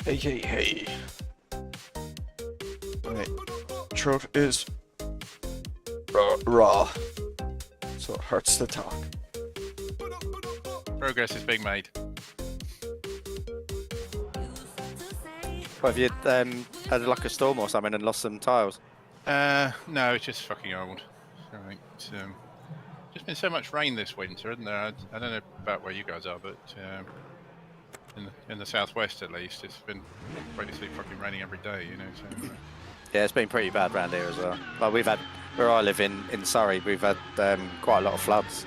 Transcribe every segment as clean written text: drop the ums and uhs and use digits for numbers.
Hey. My throat is raw, so it hurts to talk. Progress is being made. Well, have you had like a storm or something and lost some tiles? No, it's just fucking old. Right. Just been so much rain this winter, isn't there? I don't know about where you guys are, but in the southwest at least, it's been basically fucking raining every day, you know. So. Yeah, it's been pretty bad around here as well. Like we've had, where I live in Surrey, we've had quite a lot of floods.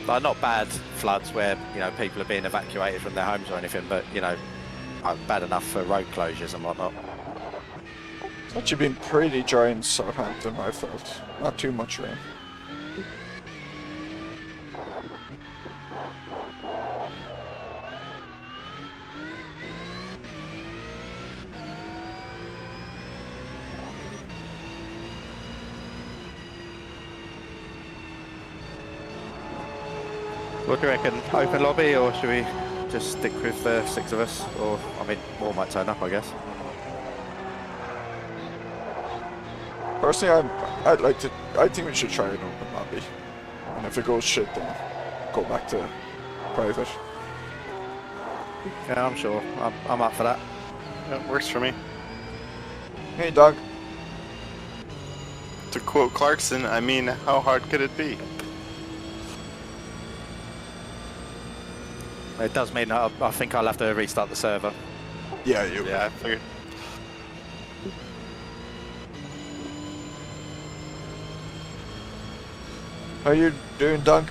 Like not bad floods where, you know, people are being evacuated from their homes or anything, but, you know, bad enough for road closures and whatnot. It's actually been pretty dry in Southampton, I felt. Not too much rain. What do you reckon? Open lobby, or should we just stick with 6 of us? Or, I mean, more might turn up, I guess. Personally, I think we should try an open lobby. And if it goes shit, then go back to private. Yeah, I'm sure. I'm up for that. Yeah, works for me. Hey, dog. To quote Clarkson, I mean, how hard could it be? It does mean I think I'll have to restart the server. Yeah, Yeah, I figured. How you doing, Doug?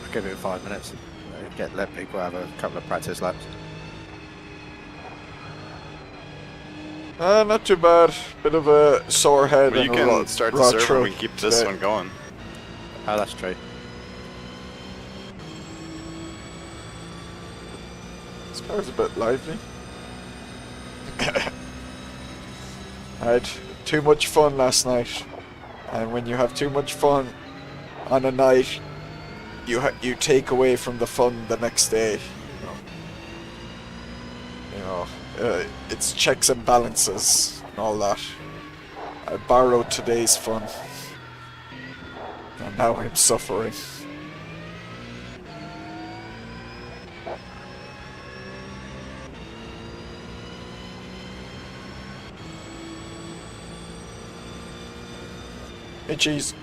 I'll give it 5 minutes. Let people have a couple of practice laps. Not too bad. Bit of a sore head. Well, you and a can start the server and we can keep this one going. Oh, that's true. This car's a bit lively. I had too much fun last night, and when you have too much fun on a night, you take away from the fun the next day. It's checks and balances and all that. I borrowed today's fun, and now I'm suffering. Hey, cheese.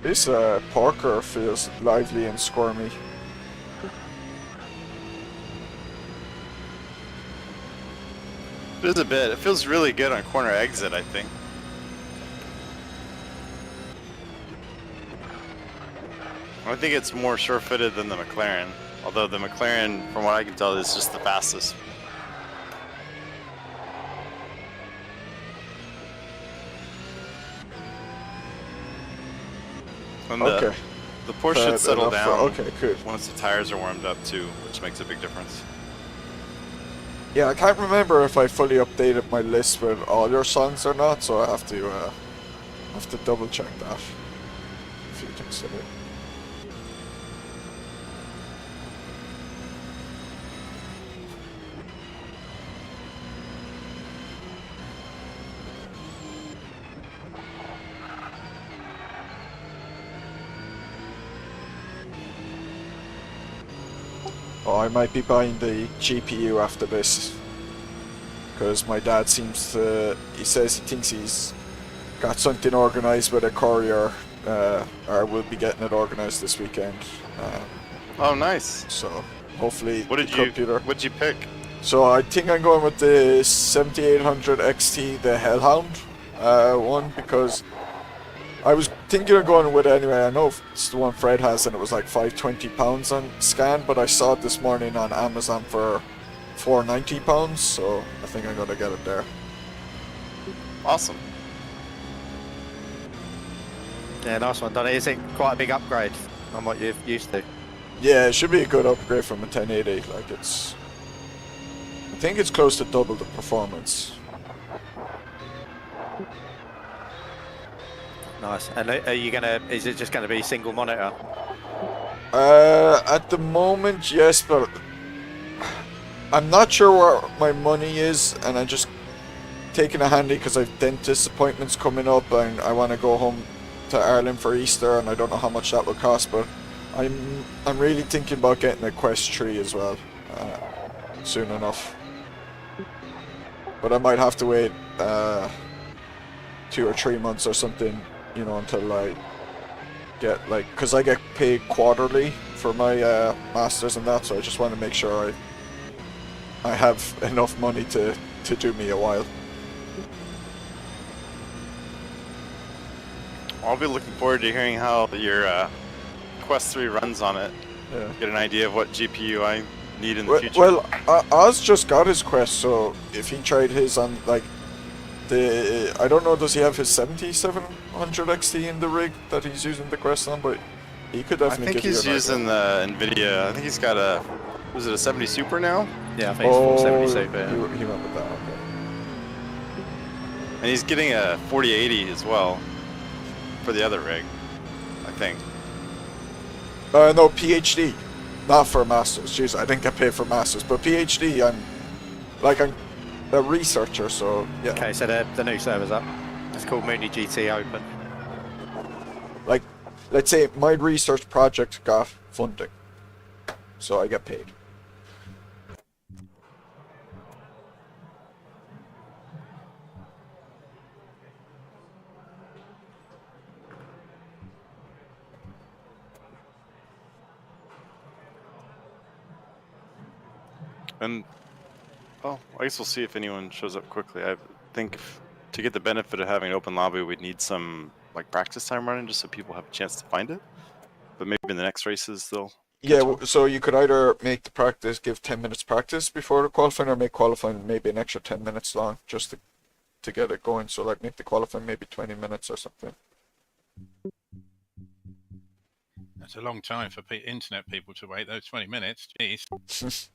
This Parker feels lively and squirmy. It is a bit. It feels really good on corner exit, I think. I think it's more sure-footed than the McLaren. Although the McLaren, from what I can tell, is just the fastest. And Okay. The Porsche should settle down Okay, good. once the tires are warmed up too, which makes a big difference. Yeah, I can't remember if I fully updated my list with all your songs or not, so I have to double check that. A few things to do. Oh, I might be buying the GPU after this. Because my dad seems to... He says he thinks he's got something organised with a courier. Or will be getting it organised this weekend. Oh, nice. So, hopefully What did the computer... What'd you pick? So, I think I'm going with the 7800 XT, the Hellhound one. Because I was thinking of going with it anyway. I know it's the one Fred has and it was like £520 on scan, but I saw it this morning on Amazon for £490, so I think I'm gonna get it there. Awesome. Yeah, nice one, Donny. Is it quite a big upgrade on what you're used to? Yeah, it should be a good upgrade from a 1080. Like it's, I think it's close to double the performance. Nice. And are you gonna? Is it just gonna be single monitor? At the moment, yes, but I'm not sure where my money is, and I'm just taking a handy because I've dentist appointments coming up, and I want to go home to Ireland for Easter, and I don't know how much that will cost, but I'm really thinking about getting a Quest 3 as well, soon enough. But I might have to wait 2 or 3 months or something, you know, until I get, like, because I get paid quarterly for my masters and that, so I just want to make sure I have enough money to do me a while. I'll be looking forward to hearing how your Quest 3 runs on it. Yeah. Get an idea of what GPU I need in the future. Well, Oz just got his Quest, so if he tried his on, like, I don't know, does he have his 7700 XT in the rig that he's using the Quest on, but he could definitely give you an idea. I think he's using the NVIDIA. I think he's got a, was it a 70 Super now? Yeah, I think it's 470 Super. Yeah. He went with that, okay. And he's getting a 4080 as well for the other rig, I think. No, PhD. Not for Masters. Jeez, I didn't get paid for Masters, but PhD, I'm a researcher, so yeah. Okay, so the new server's up. It's called Moonie GT Open. Like, let's say my research project got funding, so I get paid. And, oh, I guess we'll see if anyone shows up quickly. I think to get the benefit of having an open lobby, we'd need some like practice time running just so people have a chance to find it. But maybe in the next races they'll... Yeah, so you could either make the practice, give 10 minutes practice before the qualifying, or make qualifying maybe an extra 10 minutes long just to get it going. So like make the qualifying maybe 20 minutes or something. That's a long time for internet people to wait, those 20 minutes. Jeez.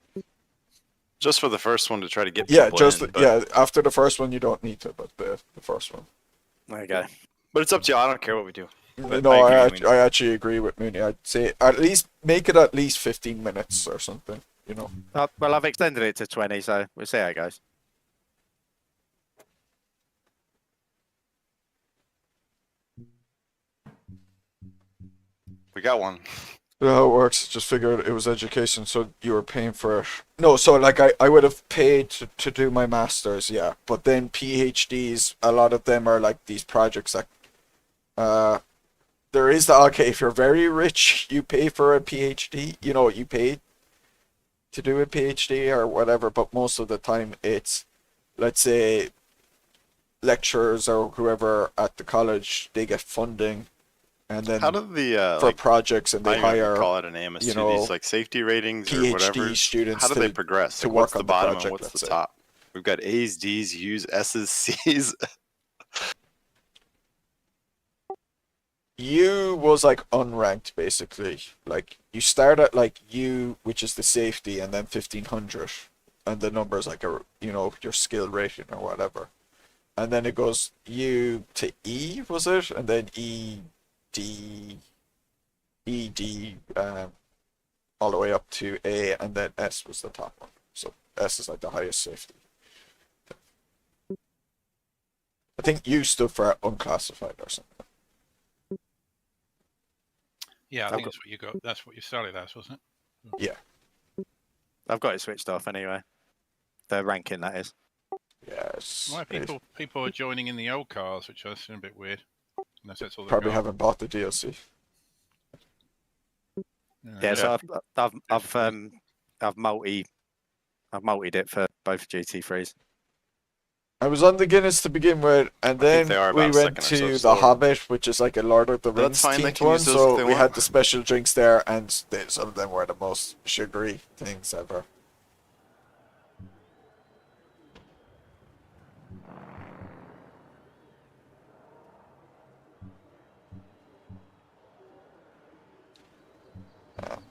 Just for the first one to try to get Yeah, people just in, but, yeah. After the first one, you don't need to, but the first one. There you go. but it's up to you. I don't care what we do. But No, I I agree. actually agree with Mooney. I'd say at least make it at least 15 minutes or something. You know. Well, I've extended it to 20, so we'll see how it goes. We got one. How it works, just figured it was education, so you were paying for it. No, so like I would have paid to do my masters, yeah. But then PhDs, a lot of them are like these projects that there is the okay, if you're very rich, you pay for a PhD, you know, you pay to do a PhD or whatever, but most of the time it's, let's say, lecturers or whoever at the college, they get funding. And then How do the for like, projects, and they I hire call it an AMS2, you know, these like safety ratings or PhD whatever. students How do they to progress? to Like, work what's the on the bottom project, and what's let's the say. top? We've got A's, D's, U's, S's, C's. U was like unranked basically. Like you start at like U, which is the safety, and then 1500, and the number is like a, you know, your skill rating or whatever, and then it goes U to E, was it, and then E, D, E, D, all the way up to A, and then S was the top one. So S is like the highest safety. I think U stood for unclassified or something. Yeah, I I've think got- that's what you got. That's what you started as, wasn't it? Yeah. I've got it switched off anyway. The ranking, that is. Yes. Why people are joining in the old cars, which I find a bit weird. Unless that's all they've Probably got. haven't bought the DLC. Yeah, so I've multied it for both GT3s. I was on the Guinness to begin with, and then they are we about a went second or so to the slower. Hobbit, which is like a Lord of the But Rings that's fine, they themed can one. use those if So they we want. had the special drinks there, and some of them were the most sugary things ever.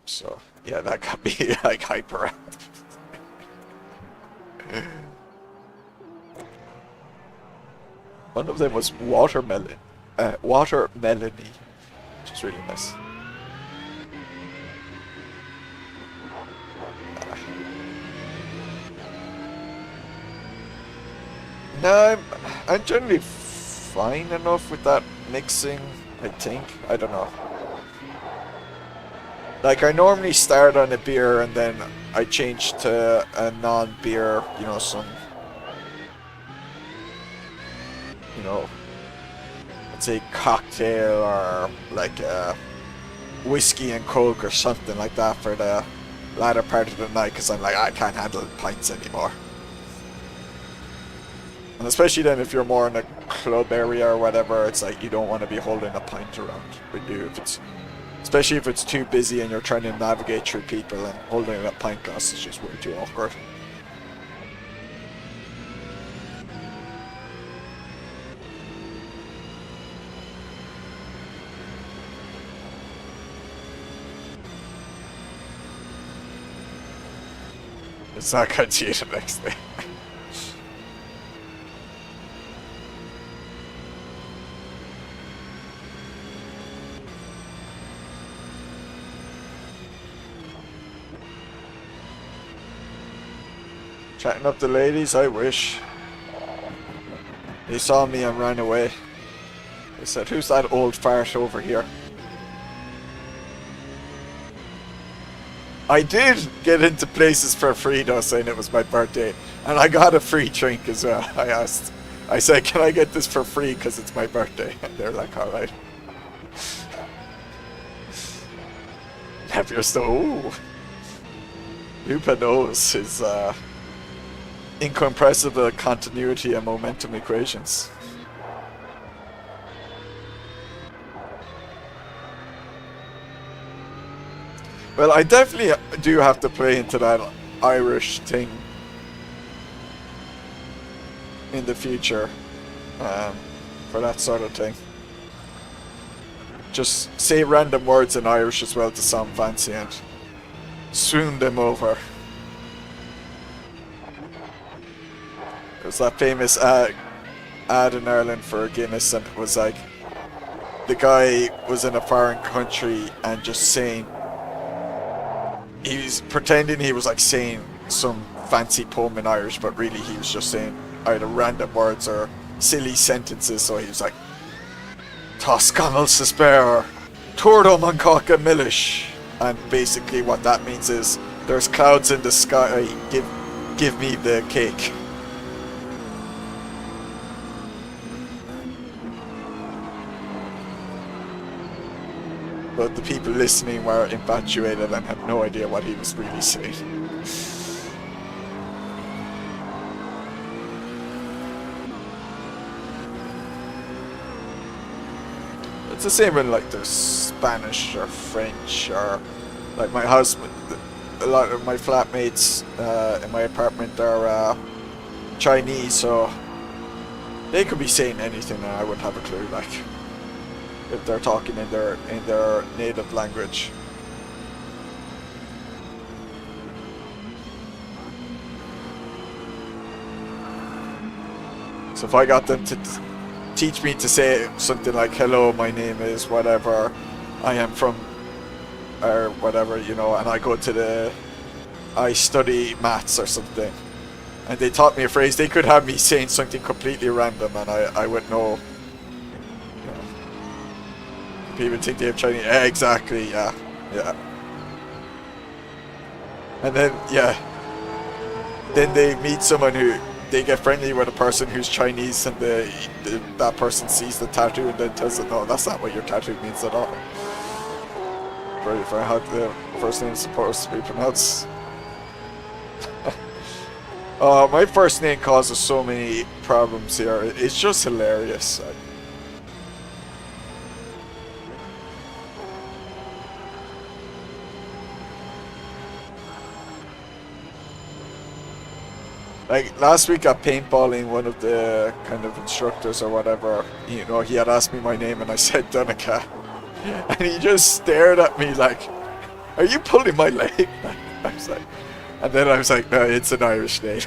So yeah, that got me like hyperactive. One of them was watermelon, watermelony, which is really nice. No, I'm generally fine enough with that mixing, I think. I don't know. Like, I normally start on a beer and then I change to a non-beer, you know, some, you know, let's say cocktail or like a whiskey and coke or something like that for the latter part of the night, because I'm like, I can't handle pints anymore. And especially then if you're more in a club area or whatever, it's like you don't want to be holding a pint around with you if it's, especially if it's too busy and you're trying to navigate through people, and holding a pint glass is just way too awkward. It's not good to eat the next day. Chatting up the ladies, I wish. They saw me and ran away. They said, who's that old fart over here? I did get into places for free though, saying it was my birthday. And I got a free drink as well. I said, can I get this for free because it's my birthday? And they're like, alright. Have still, ooh. Lupa knows his incompressible continuity and momentum equations. Well, I definitely do have to play into that Irish thing in the future for that sort of thing. Just say random words in Irish as well to sound fancy and swoon them over. There's that famous ad in Ireland for Guinness, and it was like the guy was in a foreign country and just saying, he's pretending he was like saying some fancy poem in Irish, but really he was just saying either random words or silly sentences. So he was like, Toscanal Despair, Tordom an Coca Milish. And basically what that means is there's clouds in the sky, give me the cake. But the people listening were infatuated and had no idea what he was really saying. It's the same when like there's Spanish or French, or like my husband, a lot of my flatmates in my apartment are Chinese, so they could be saying anything and I wouldn't have a clue, like, if they're talking in their native language. So if I got them to teach me to say something like, hello, my name is whatever, I am from, or whatever, you know, and I study maths or something, and they taught me a phrase, they could have me saying something completely random and I would know. You know, people think they have Chinese, exactly, yeah. And then, then they meet someone who, they get friendly with a person who's Chinese, and that person sees the tattoo and then tells them, no, that's not what your tattoo means at all. Very funny how the first name is supposed to be pronounced. My first name causes so many problems here. It's just hilarious. Like last week at paintballing, one of the kind of instructors or whatever, you know, he had asked me my name and I said Donica. And he just stared at me like, are you pulling my leg? I was like, and then I was like, no, it's an Irish name.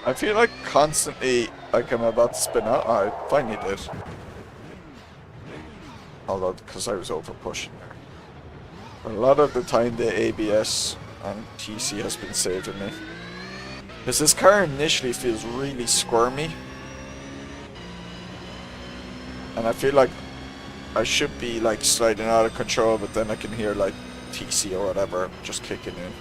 I feel like constantly, like I'm about to spin out. Oh, I finally did. Hold on, because I was over pushing there. But a lot of the time the ABS and TC has been saving me. Because this car initially feels really squirmy. And I feel like I should be like sliding out of control, but then I can hear like TC or whatever just kicking in.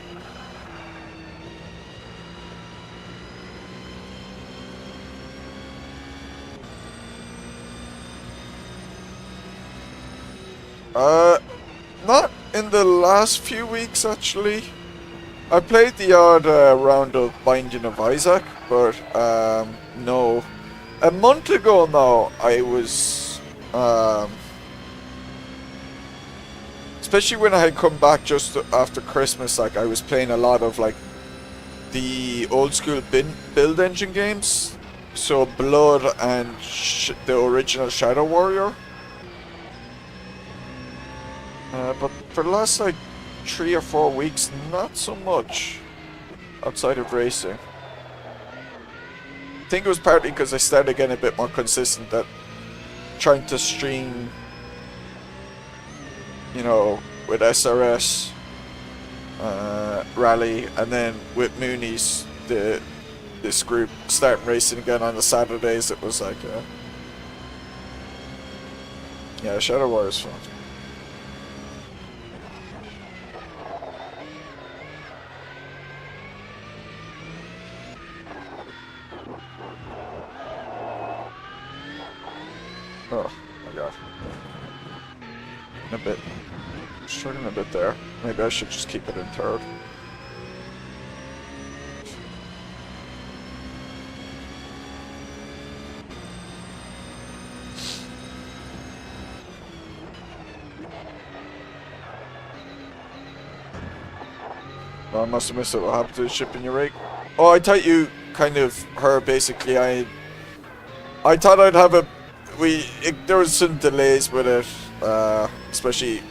Not in the last few weeks, actually. I played the odd round of Binding of Isaac, but no. A month ago now, I was, especially when I had come back just after Christmas, like I was playing a lot of like the old school build engine games, so Blood and the original Shadow Warrior. But for the last like 3 or 4 weeks, not so much outside of racing. I think it was partly because I started getting a bit more consistent at trying to stream, you know, with SRS, Rally, and then with Moonie's, this group starting racing again on the Saturdays. It was like, yeah, Shadow War is fun. Oh my god. A bit. Struggling a bit there. Maybe I should just keep it in third. Oh, I must have missed it. What happened to the ship in your rig? Oh, I thought you kind of heard basically. I thought I'd have a. There was some delays with it, especially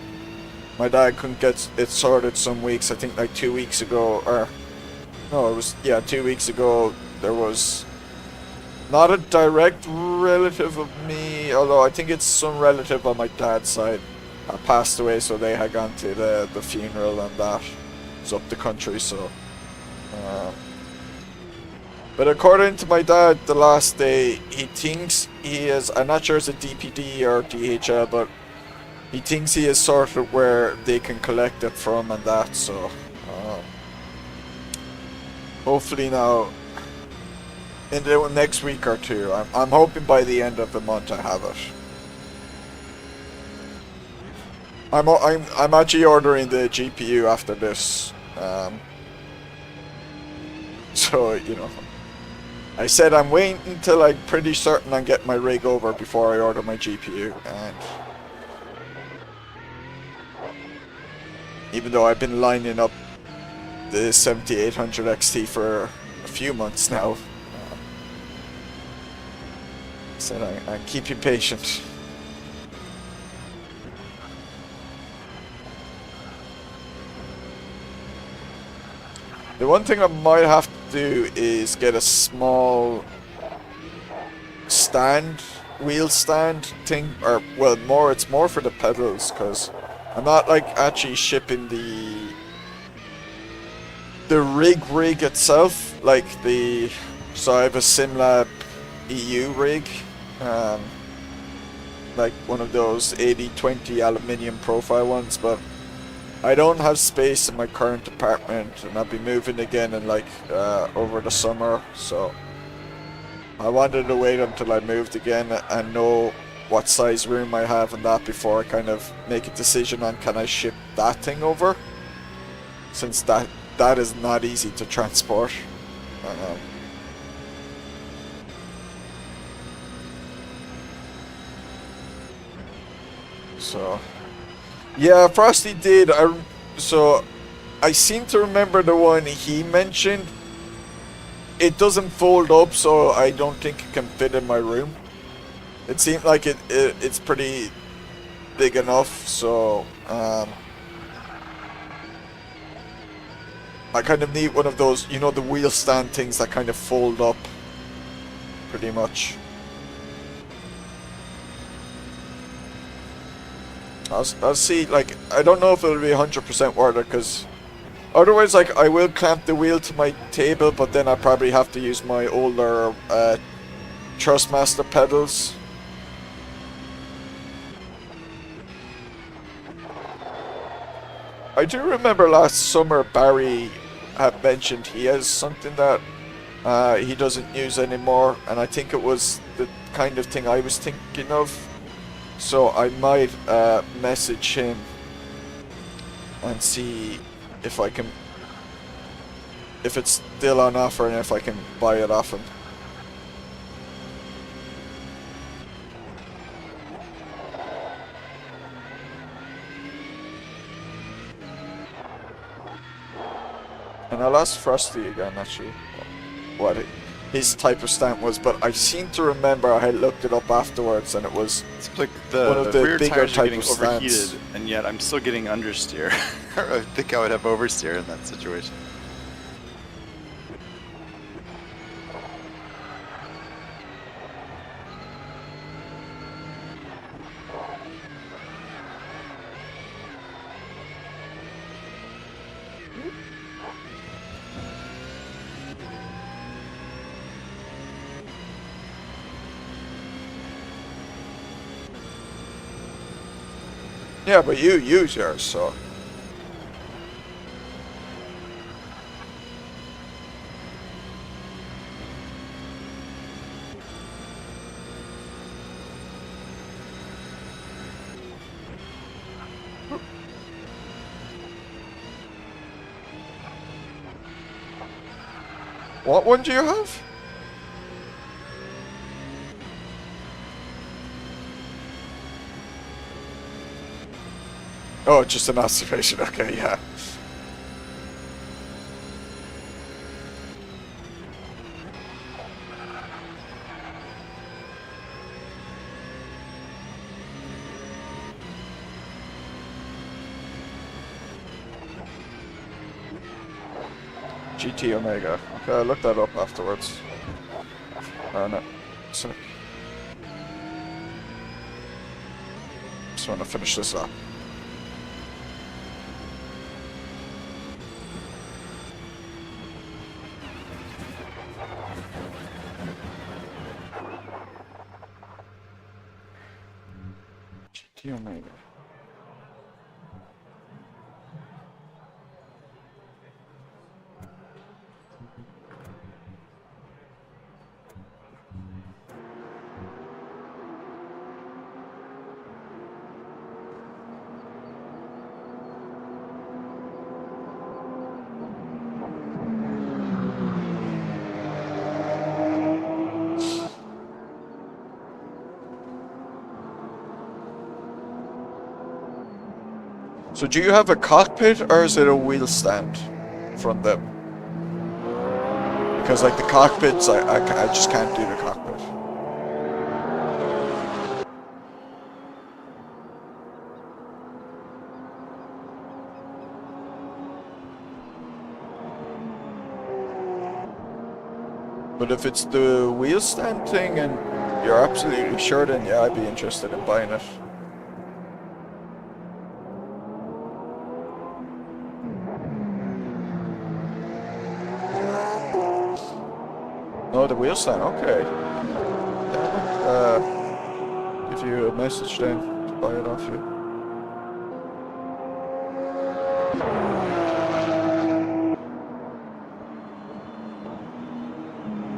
my dad couldn't get it sorted some weeks. I think like 2 weeks ago, or no, it was, yeah, 2 weeks ago. There was not a direct relative of me, although I think it's some relative on my dad's side passed away, so they had gone to the funeral, and that was up the country. So but according to my dad, the last day, he thinks he is, I'm not sure it's a DPD or DHL, but he thinks he is sorted where they can collect it from and that, so hopefully now, in the next week or two, I'm hoping by the end of the month I have it. I'm actually ordering the GPU after this, so, you know. I said I'm waiting until I'm pretty certain I get my rig over before I order my GPU, and even though I've been lining up the 7800 XT for a few months now, I said I keep you patient. The one thing I might have to do is get a small stand, wheel stand thing, or well, it's more for the pedals, because I'm not like actually shipping the rig itself, like so I have a SimLab EU rig, like one of those 80/20 aluminium profile ones, but I don't have space in my current apartment, and I'll be moving again in like over the summer, so I wanted to wait until I moved again and know what size room I have and that before I kind of make a decision on can I ship that thing over, since that is not easy to transport. So yeah, Frosty did. So I seem to remember the one he mentioned. It doesn't fold up, so I don't think it can fit in my room. It seemed like it's pretty big enough, so I kind of need one of those, you know, the wheel stand things that kind of fold up pretty much. I'll see, like, I don't know if it'll be 100% worth it, because otherwise, like, I will clamp the wheel to my table, but then I probably have to use my older Trustmaster pedals. I do remember last summer Barry had mentioned he has something that he doesn't use anymore, and I think it was the kind of thing I was thinking of. So I might message him and see if I can, if it's still on offer and if I can buy it off him. And I'll ask Frosty again, actually, what his type of stamp was, but I seem to remember I had looked it up afterwards, and it was It's like one of the rear bigger tires are type getting of stance. overheated, and yet I'm still getting understeer. I think I would have oversteer in that situation. Yeah, but you use yours, so. What one do you have? Oh, just an observation. Okay, yeah. GT Omega. Okay, I'll look that up afterwards. No. So, just want to finish this up. GT Omega. So do you have a cockpit or is it a wheel stand from them? Because like the cockpits, I just can't do the cockpit. But if it's the wheel stand thing and you're absolutely sure, then yeah, I'd be interested in buying it. Oh, the wheel stand, okay. Give you a message then to buy it off you.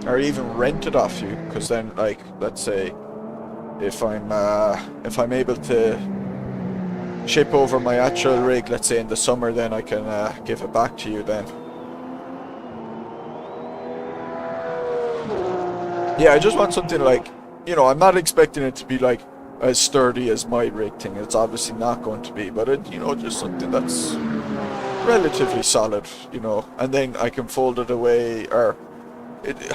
Or even rent it off you, because then, like, let's say, if I'm able to ship over my actual rig, let's say in the summer, then I can give it back to you then. Yeah, I just want something like, you know, I'm not expecting it to be like as sturdy as my rig thing. It's obviously not going to be, but it, you know, just something that's relatively solid, you know, and then I can fold it away, or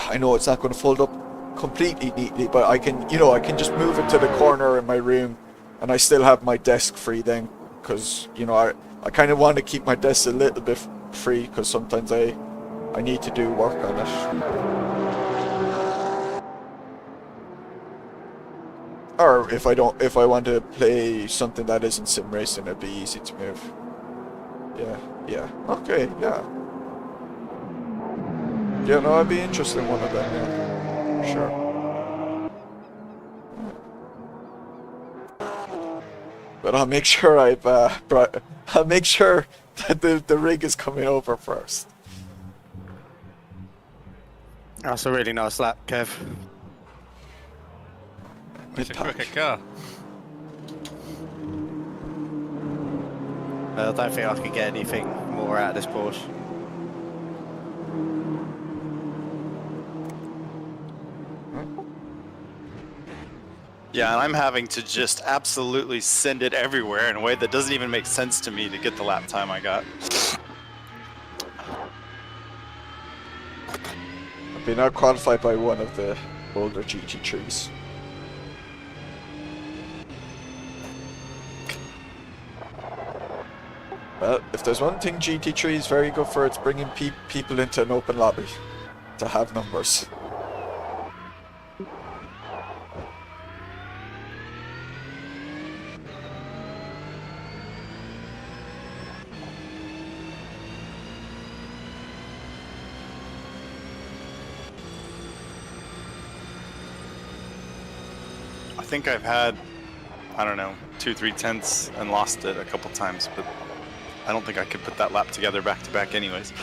I know it's not going to fold up completely neatly, but I can, you know, I can just move it to the corner in my room, and I still have my desk free then, because, you know, I kind of want to keep my desk a little bit free, because sometimes I need to do work on it. Or if I want to play something that isn't sim racing, it'd be easy to move. Yeah, okay, yeah. Yeah, no, I'd be interested in one of them, yeah, for sure. But I'll make sure I'll make sure that the rig is coming over first. That's a really nice lap, Kev. It's a quicker car. I don't think I can get anything more out of this Porsche. Yeah, and I'm having to just absolutely send it everywhere in a way that doesn't even make sense to me to get the lap time I got. I've been out qualified by one of the older GT3s. Well, if there's one thing GT3 is very good for, it's bringing people into an open lobby to have numbers. I think I've had, I don't know, 2-3 tenths and lost it a couple times, but I don't think I could put that lap together back to back anyways.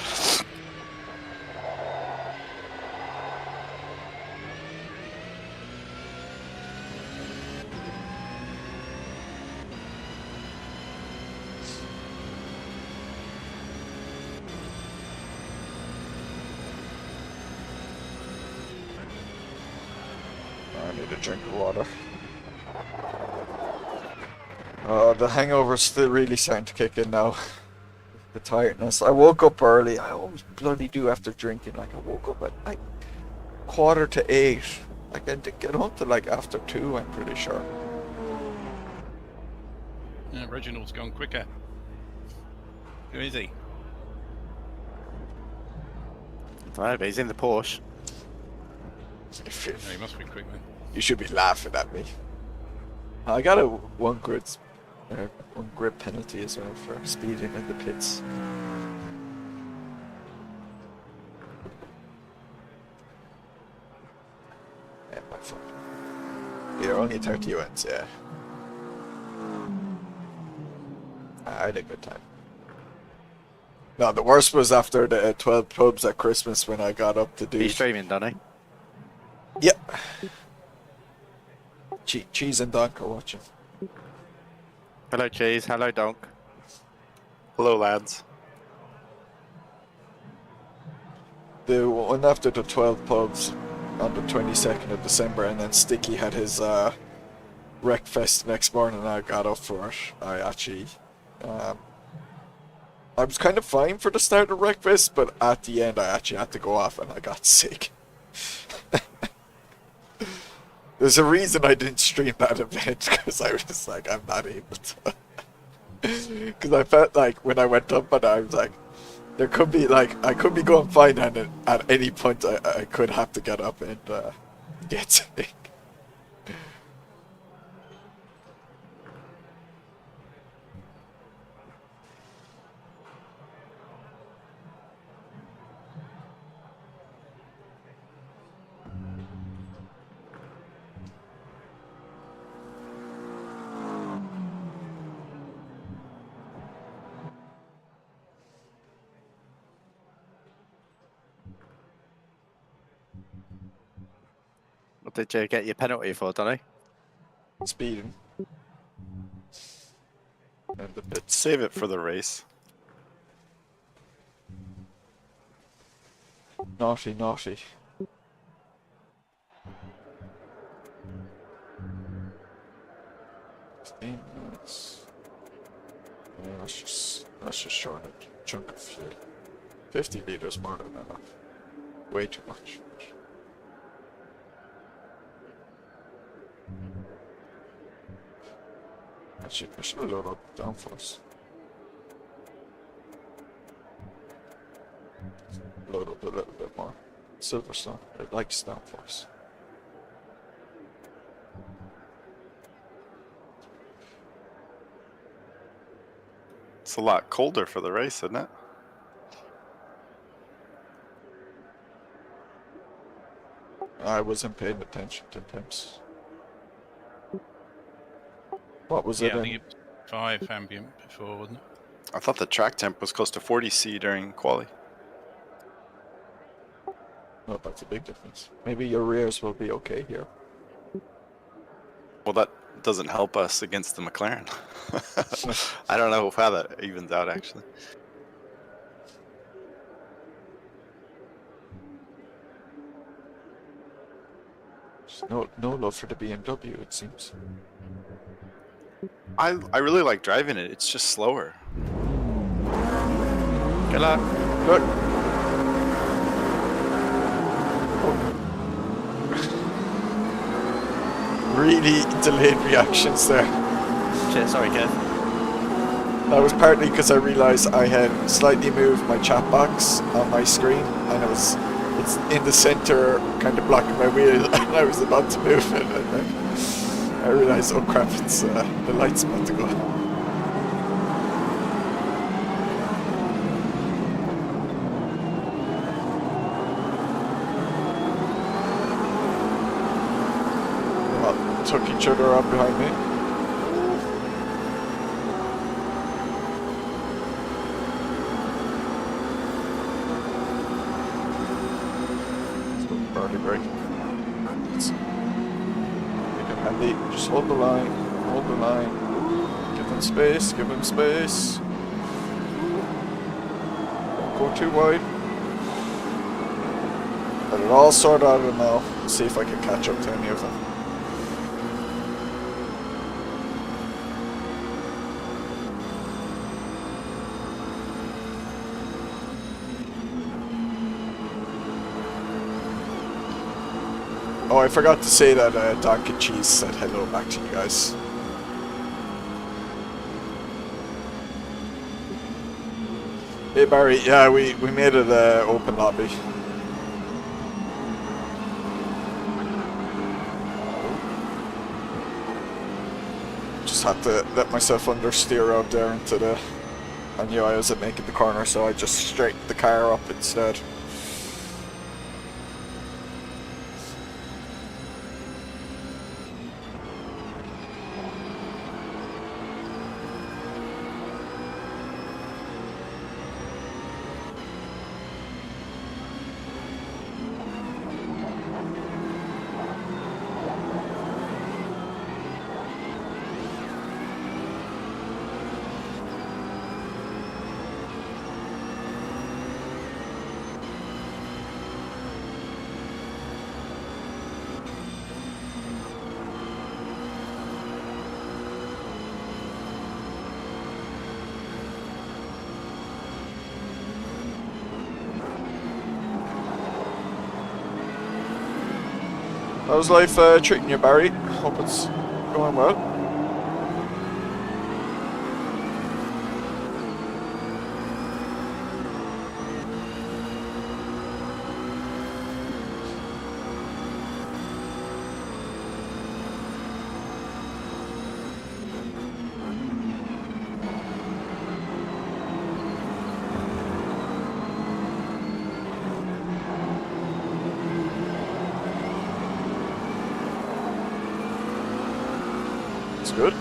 I need a drink of water. Oh, the hangover's still really starting to kick in now. The tiredness. I woke up early. I always bloody do after drinking. Like, I woke up at like 7:45. Like, I did get home to like after 2, I'm pretty sure. Yeah, Reginald's gone quicker. Who is he? I don't know, but he's in the Porsche. Yeah, he must be quick then. You should be laughing at me. I got a one grid penalty as well for speeding in the pits. Yeah, my fault. You're only 30 wins, yeah. I had a good time. No, the worst was after the 12 pubs at Christmas when I got up to do. He's streaming, doesn't he? Yep. Cheese and Donk are watching. Hello, Cheese. Hello, Donk. Hello, lads. The one after the 12 pubs on the 22nd of December, and then Sticky had his Wreckfest next morning, and I got up for it. I actually, I was kind of fine for the start of Wreckfest, but at the end I actually had to go off and I got sick. There's a reason I didn't stream that event, because I was like, I'm not able to. Because I felt like when I went up and I was like, there could be like, I could be going fine, and at any point I could have to get up and get sick. What did you get your penalty for, Donny? Speeding. And the pits. Save it for the race. Naughty, naughty. Minutes. Yeah, that's just showing a chunk of fuel. 50 liters more than enough. Way too much. Actually, I should have loaded up downforce. Load up a little bit more. Silverstone, it likes downforce. It's a lot colder for the race, isn't it? I wasn't paying attention to temps. What was it Yeah, I in? think it was 5 ambient before, wasn't it? I thought the track temp was close to 40°C during quali. Oh, that's a big difference. Maybe your rears will be okay here. Well, doesn't help us against the McLaren. I don't know how that evens out actually. There's no love for the BMW, it seems. I really like driving it. It's just slower. Good luck. Look. Really delayed reactions there. Cheers, sorry, Kev. That was partly because I realised I had slightly moved my chat box on my screen, and it's in the centre, kind of blocking my wheel, and I was about to move it, and then I realised, oh crap, it's the light's about to go. Well, took each other up behind me. Break. Andy, just hold the line, give him space, don't go too wide. Let it all sort out of now, see if I can catch up to any of them. Oh, I forgot to say that Donkey Cheese said hello back to you guys. Hey Barry, yeah, we made it open lobby. Just had to let myself understeer out there into the... I knew I wasn't making the corner, so I just straightened the car up instead. How's life treating you, Barry? Hope it's going well. Good.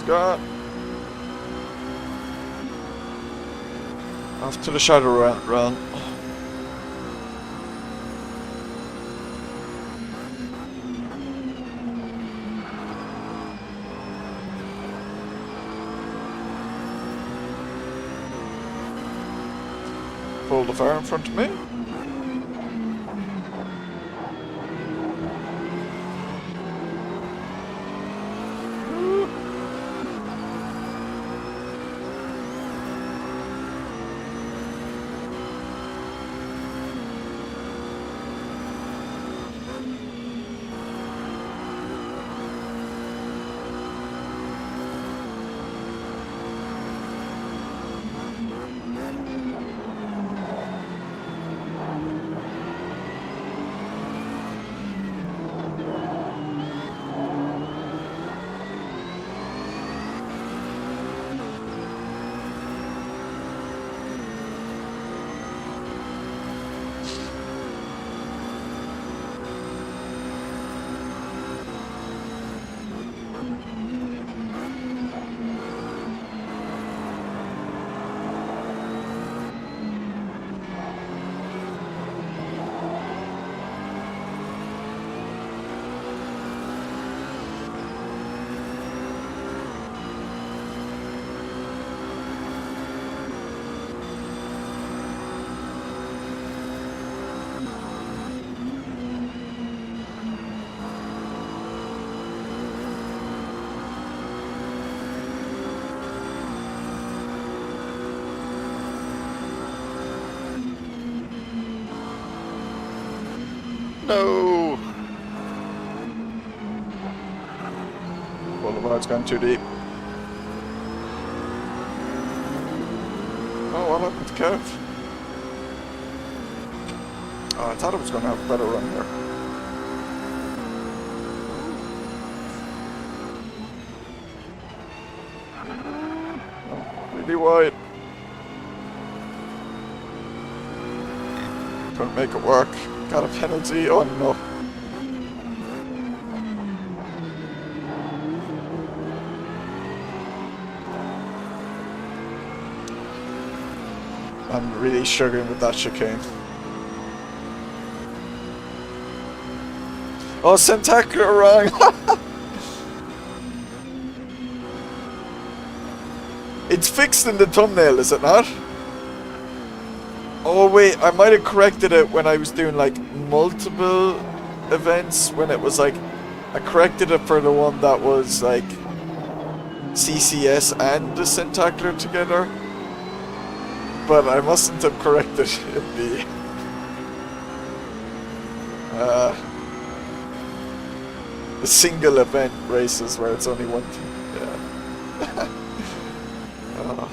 Got off to the shadow run. Pull the fire in front of me. No! Boulevard's gone too deep. Oh, what happened to Kev? Oh, I thought it was going to have a better run here. Oh, really wide. Couldn't make it work. Got a penalty. Oh no. I'm really struggling with that chicane. Oh, Sendtacular wrong! It's fixed in the thumbnail, is it not? Oh wait, I might have corrected it when I was doing like multiple events, when it was like, I corrected it for the one that was like CCS and the Sendtacular together. But I mustn't have corrected in the single event races where it's only one team. Yeah. Oh.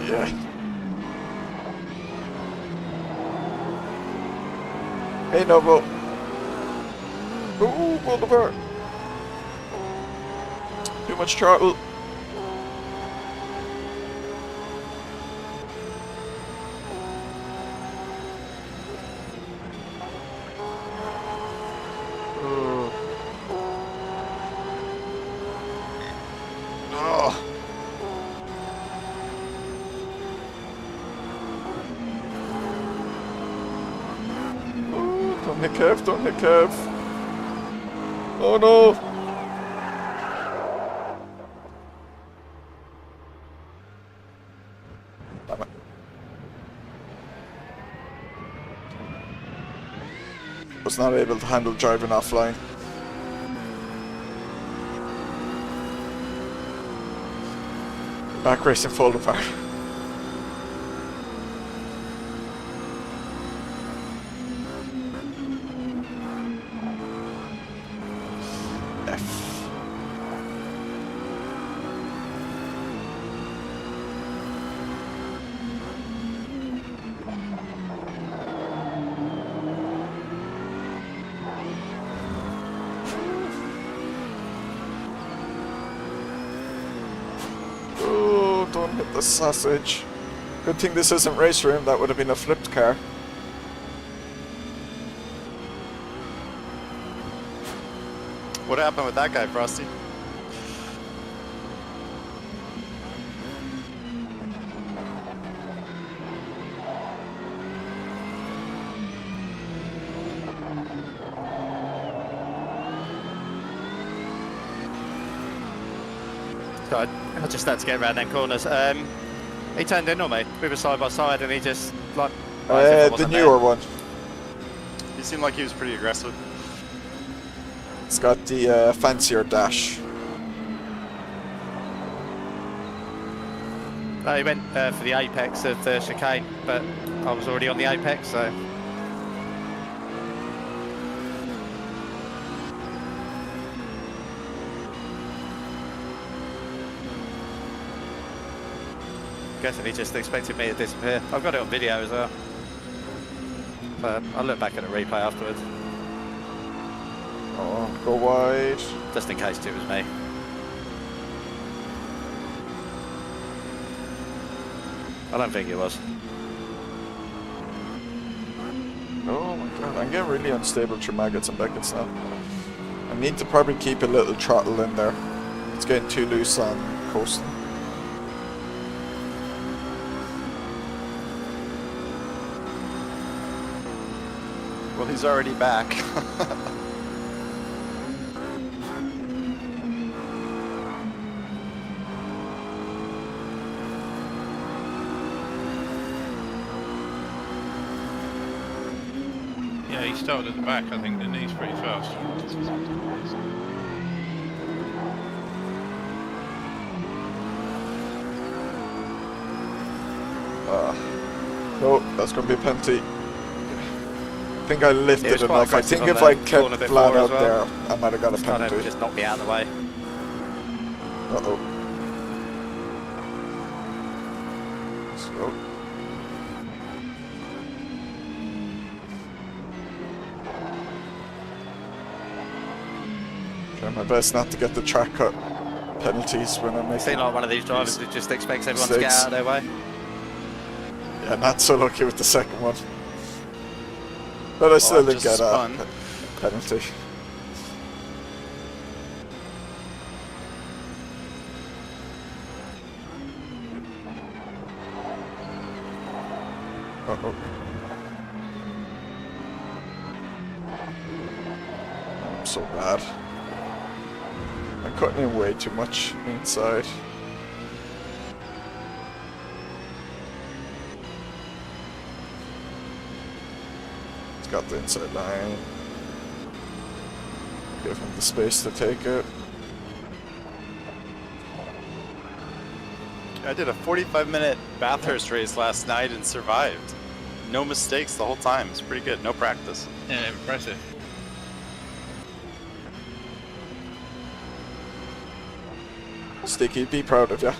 Yeah. Hey, Novo. Ooh, Boulevard. Too much throttle. Don't hit Kev, don't hit Kev. Oh no! Damn it. Was not able to handle driving offline. Back racing fall apart. Don't hit the sausage. Good thing this isn't race room, that would have been a flipped car. What happened with that guy, Frosty? God, I just had to get around them corners. He turned in on me. We were side by side and he just, like... The newer one. He seemed like he was pretty aggressive. It's got the fancier dash. No, he went for the apex of the chicane, but I was already on the apex, so... Guessing he just expected me to disappear. I've got it on video as well. But I'll look back at the replay afterwards. Oh, go wide. Just in case it was me. I don't think it was. Oh my god, I'm getting really unstable through Maggots and Beckett's now. I need to probably keep a little throttle in there. It's getting too loose on coasting. Well, he's already back. Yeah, he started at the back, I think, didn't he? He's pretty fast. No, that's going to be a penalty. I think I lifted was quite enough. I aggressive think on if the I corner kept bit flat forward out as well. there, I might have got a Just trying to penalty. just knock me out of the way. Uh-oh. So. Try my best not to get the track cut penalties when I'm I making. seem like one of these drivers who just expects everyone to get mistakes. out of their way. Yeah, not so lucky with the second one. But I still I've didn't just get a spun. penalty. Uh-oh. I'm so bad. I'm cutting in way too much inside. It's got the inside line. Give him the space to take it. I did a 45-minute Bathurst race last night and survived. No mistakes the whole time. It's pretty good. No practice. Yeah, impressive. Sticky, be proud of ya.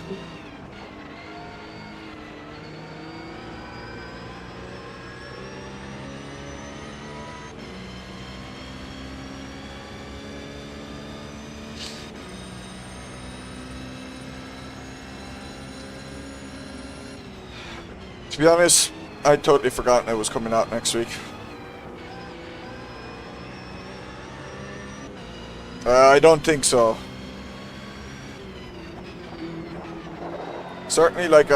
To be honest, I'd totally forgotten it was coming out next week. I don't think so. Certainly, like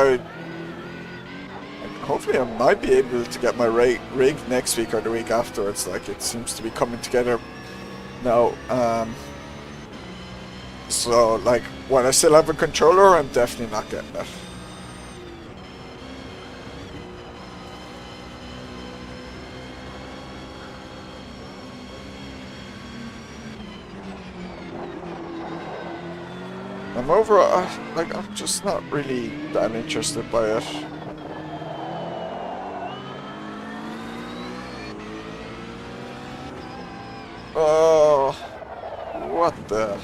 hopefully I might be able to get my rig next week or the week afterwards. Like, it seems to be coming together now. So, like, while I still have a controller, I'm definitely not getting it. I'm overall, like, I'm just not really that interested by it. Oh, what the?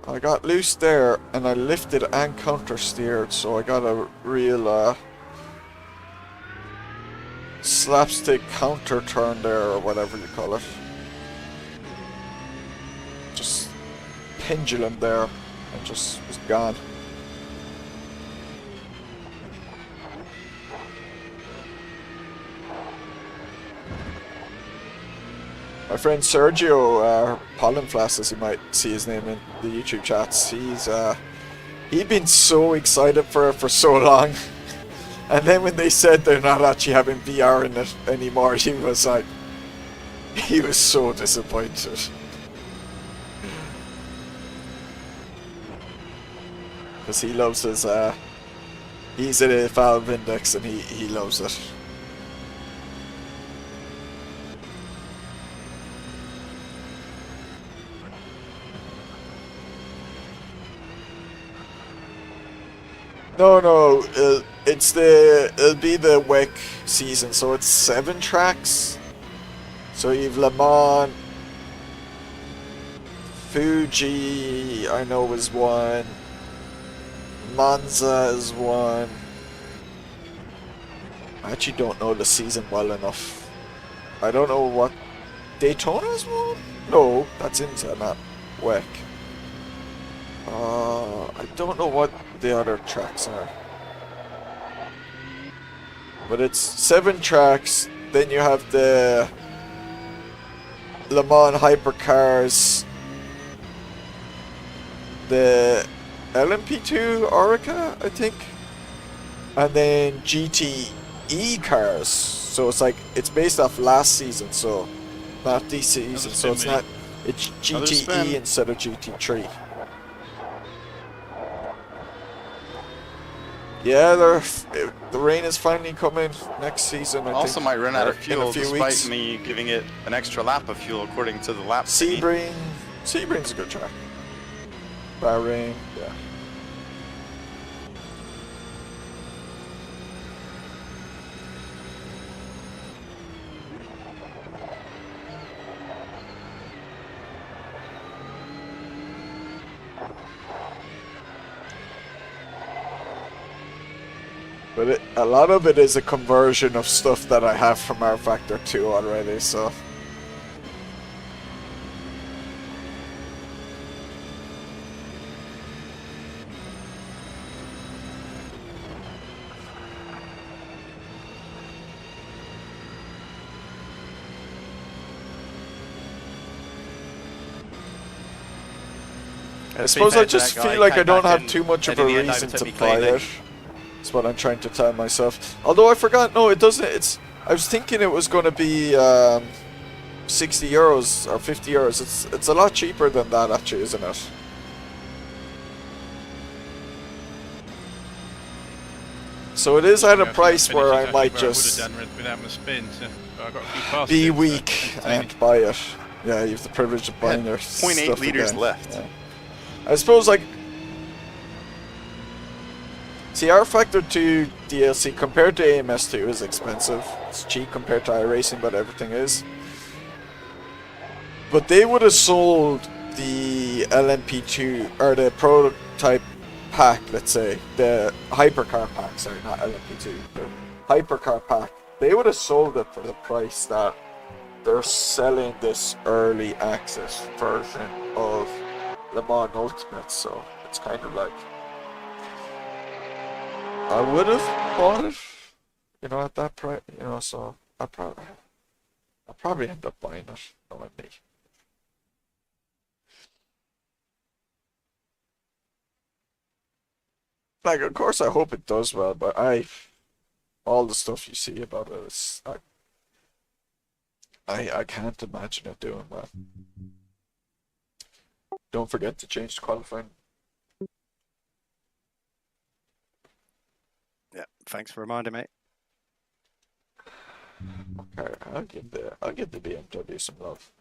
I got loose there, and I lifted and counter-steered, so I got a real slapstick counter turn there, or whatever you call it. Just pendulum there, and just was gone. My friend Sergio Pollenflass, as you might see his name in the YouTube chats, he'd been so excited for it for so long, and then when they said they're not actually having VR in it anymore, he was so disappointed. Because he loves his, he's a Valve Index and he loves it. No, it'll be the WEC season, so it's 7 tracks. So you've Le Mans, Fuji, I know is one. Monza is one. I actually don't know the season well enough. I don't know what Daytona is one? No, that's IMSA, not WEC. I don't know what the other tracks are. But it's 7 tracks. Then you have the Le Mans Hypercars, the LMP2 Orica, I think, and then GTE cars. So it's like, it's based off last season, so not this season. So it's not, it's GTE instead of GT3. Yeah, the rain is finally coming next season. I Also think, might run out of fuel in a few despite weeks. me giving it an extra lap of fuel according to the lap. Sebring's a good track. Bahrain, yeah. But a lot of it is a conversion of stuff that I have from R Factor 2 already, so... I suppose I just feel like I don't have too much of a reason to buy it. That's what I'm trying to tell myself. Although I forgot, no, it doesn't. I was thinking it was going to be 60 euros or 50 euros. It's a lot cheaper than that, actually, isn't it? So it is at a price where I might just be weak and buy it. Yeah, you have the privilege of buying your 0.8 liters again. left. Yeah. I suppose, like, see, R Factor 2 DLC compared to AMS2 is expensive. It's cheap compared to iRacing, but everything is. But they would have sold the LMP2 or the prototype pack, let's say, the hypercar pack. Sorry, not LMP2, the hypercar pack. They would have sold it for the price that they're selling this early access version of Le Mans Ultimate, so it's kind of like I would have bought it, you know, at that price, you know. So I'll probably end up buying it, knowing me. Like, of course, I hope it does well, but all the stuff you see about it, is I can't imagine it doing well. Don't forget to change the qualifying. Yeah, thanks for reminding me. Okay, I'll give the BMW some love.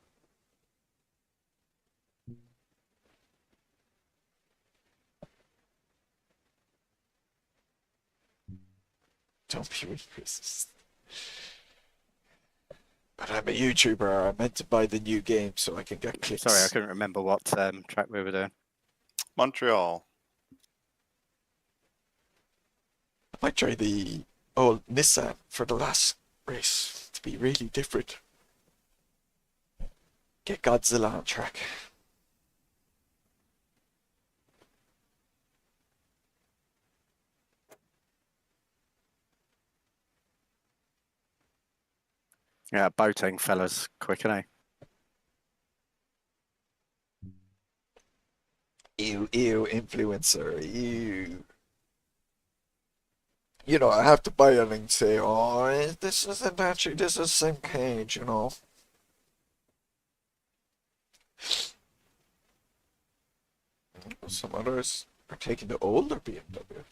Don't be racist. But I'm a YouTuber. I meant to buy the new game so I can get clicks. Sorry, I couldn't remember what track we were doing. Montreal. I might try the old Nissan for the last race to be really different. Get Godzilla on track. Yeah, boating fella's quick, ain't Ew, influencer, ew. You know, I have to buy it and say, oh, this isn't actually, this is the same cage, you know. Some others are taking the older BMW.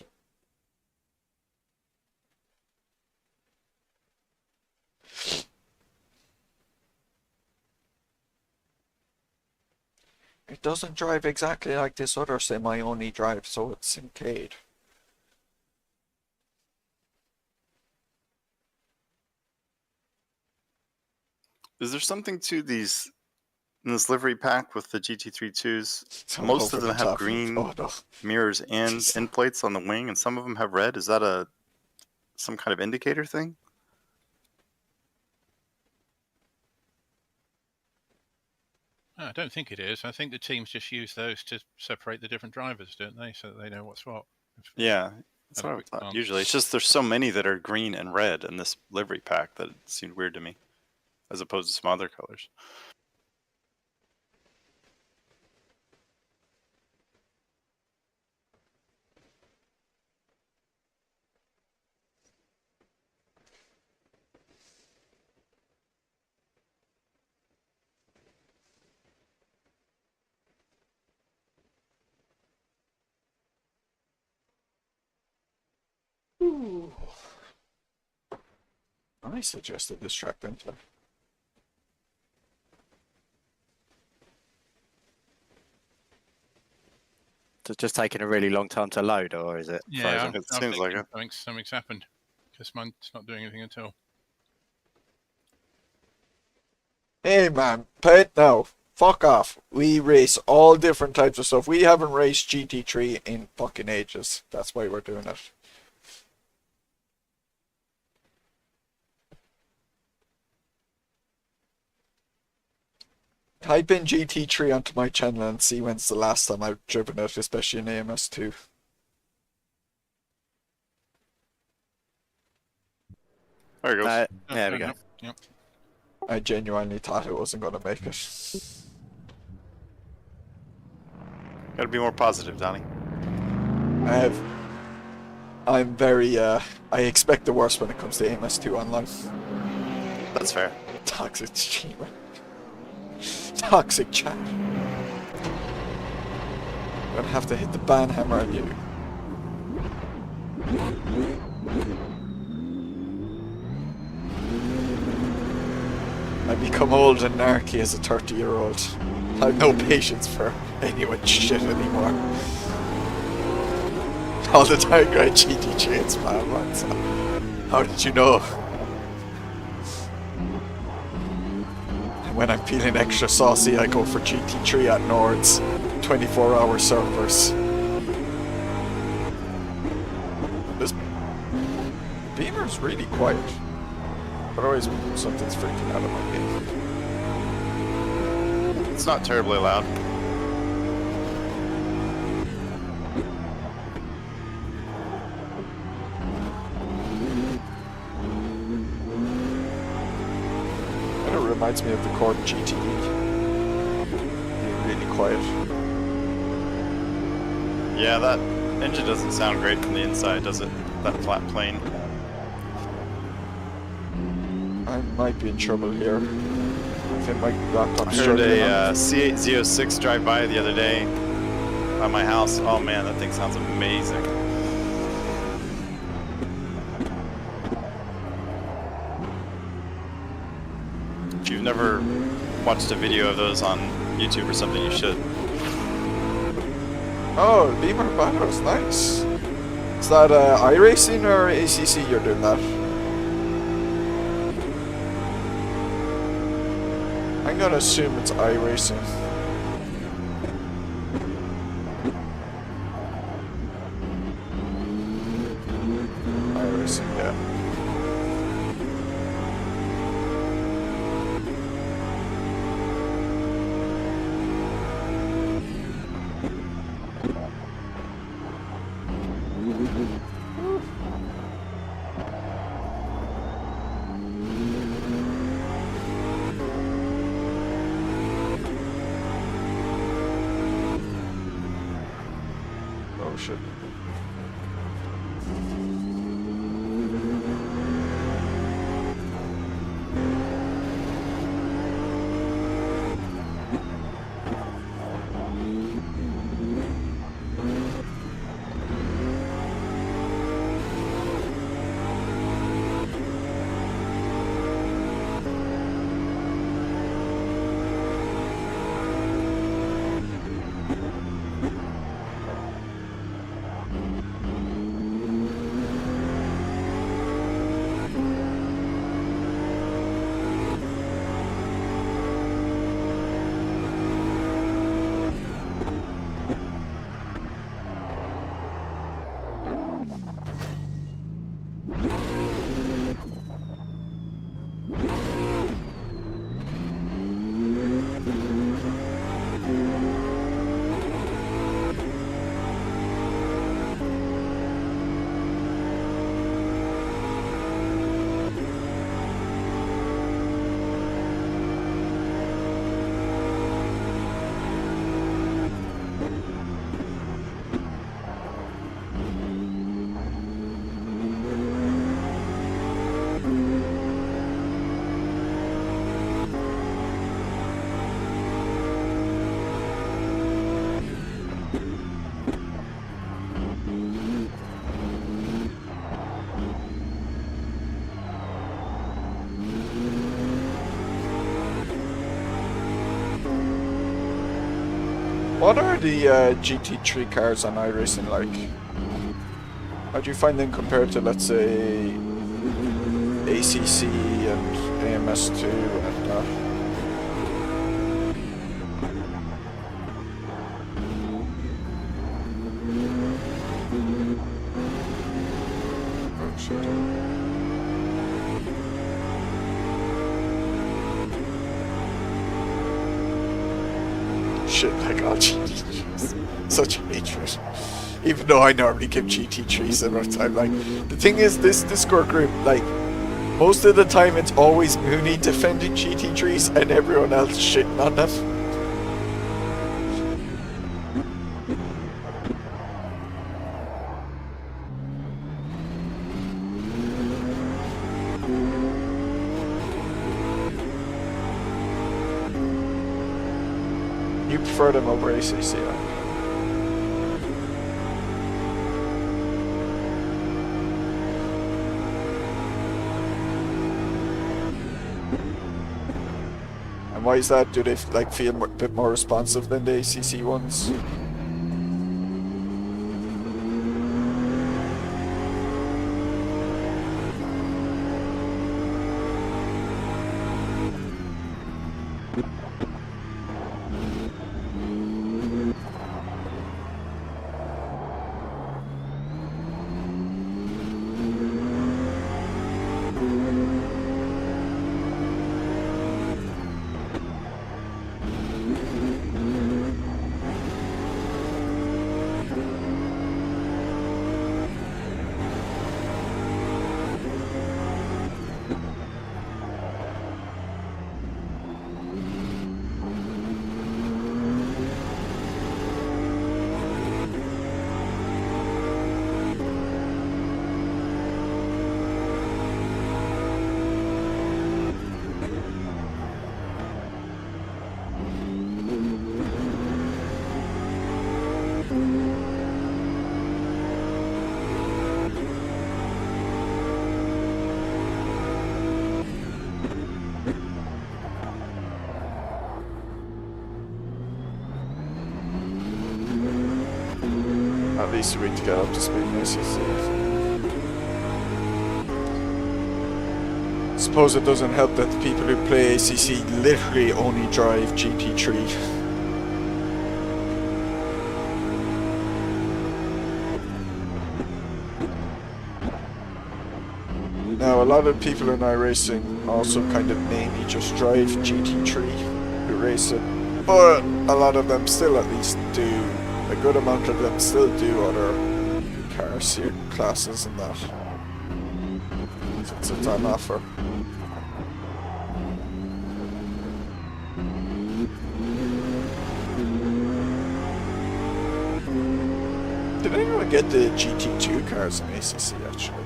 It doesn't drive exactly like this other semi-only drive, so it's Syncade. Is there something to these in this livery pack with the GT3 2s? It's all Most of over them the have top. green Oh, no. mirrors and end plates on the wing, and some of them have red. Is that some kind of indicator thing? I don't think it is. I think the teams just use those to separate the different drivers, don't they? So that they know what's what. Yeah, that's what I thought. Usually, it's just there's so many that are green and red in this livery pack that it seemed weird to me, as opposed to some other colors. Ooh. I suggested this track, didn't I? It's just taking a really long time to load, or is it? Yeah, It seems like it. I think something's happened because mine's not doing anything at all. Hey man, pay it now. Fuck off. We race all different types of stuff. We haven't raced GT3 in fucking ages. That's why we're doing it. Type in GT3 onto my channel and see when's the last time I've driven it, especially in AMS2. There it goes. There we go. Yep. I genuinely thought it wasn't going to make it. Gotta be more positive, Donnie. I'm very, I expect the worst when it comes to AMS2 online. That's fair. Toxic streamer. Toxic chat. I'm gonna have to hit the ban hammer on you. I become old and narky as a 30-year-old. I have no patience for anyone's shit anymore. All the time, great GT3 and spam man, so how did you know? And when I'm feeling extra saucy, I go for GT3 at Nords, 24-hour servers. This Beamer's really quiet, but always something's freaking out of my game. It's not terribly loud. It reminds me of the Cord GTE. Being really quiet. Yeah, that engine doesn't sound great from the inside, does it? That flat plane. I might be in trouble here. I think my laptop's I heard struggling. a C8 Z06 drive by the other day by my house. Oh man, that thing sounds amazing. If you've never watched a video of those on YouTube or something, you should. Oh, Beamer Battles, nice. Is that iRacing or ACC you're doing that? I'm gonna assume it's iRacing. iRacing, yeah. Oh shit. What are the GT3 cars on iRacing like? How do you find them compared to, let's say, ACC and AMS2 and oh shit. shit like all GT3s. Such hatred. Even though I normally give GT3s a rough time. Like, the thing is, this Discord group, like, most of the time it's always Moonie defending GT3s and everyone else shitting on them. You prefer them over ACC, right? And why is that? Do they like feel a bit more responsive than the ACC ones? At least we need to get up to speed in ACC. Suppose it doesn't help that the people who play ACC literally only drive GT3. Now, a lot of people in iRacing also kind of mainly just drive GT3 who race it, but a lot of them still at least do, a good amount of them still do other car classes and that. It's a time offer. Did anyone get the GT2 cars in ACC actually?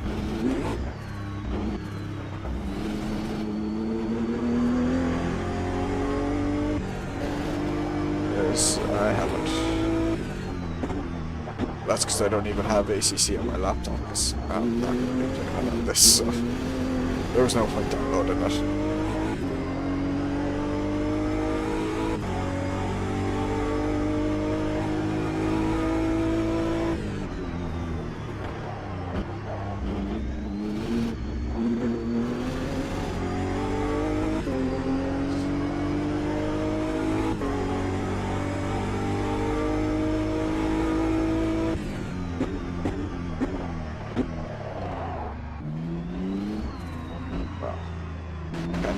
Yes, I haven't. That's because I don't even have ACC on my laptop, because I'm not going to be playing on this, so there was no point downloading it.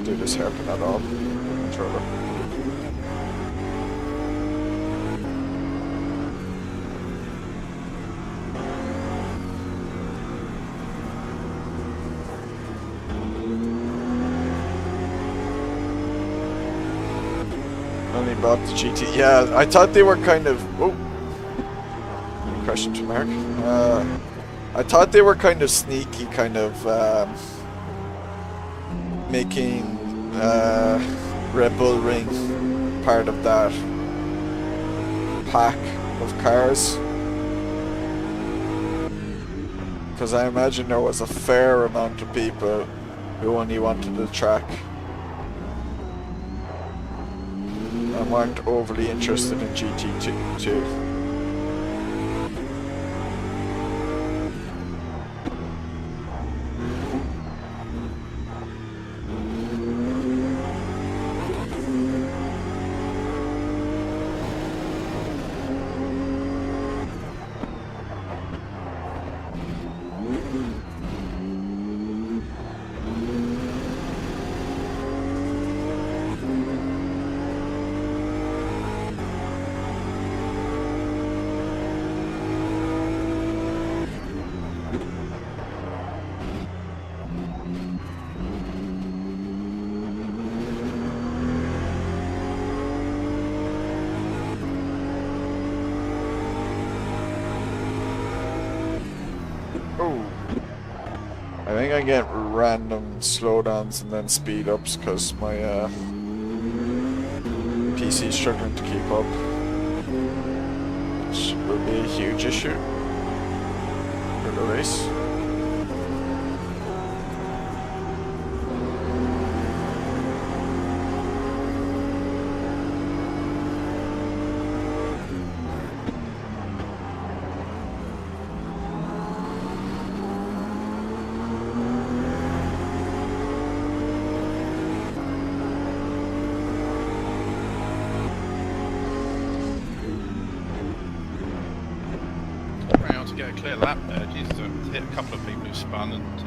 Do this hairpin at all. Controller. Only bought the GT. Yeah, I thought they were kind of. Oh, question to Mark. I thought they were kind of sneaky, kind of making Red Bull Ring part of that pack of cars, because I imagine there was a fair amount of people who only wanted the track and weren't overly interested in GT2. I think I get random slowdowns and then speed ups because my PC is struggling to keep up, which will be a huge issue for the race. Get a clear lap there. Jesus, I've hit a couple of people who spun and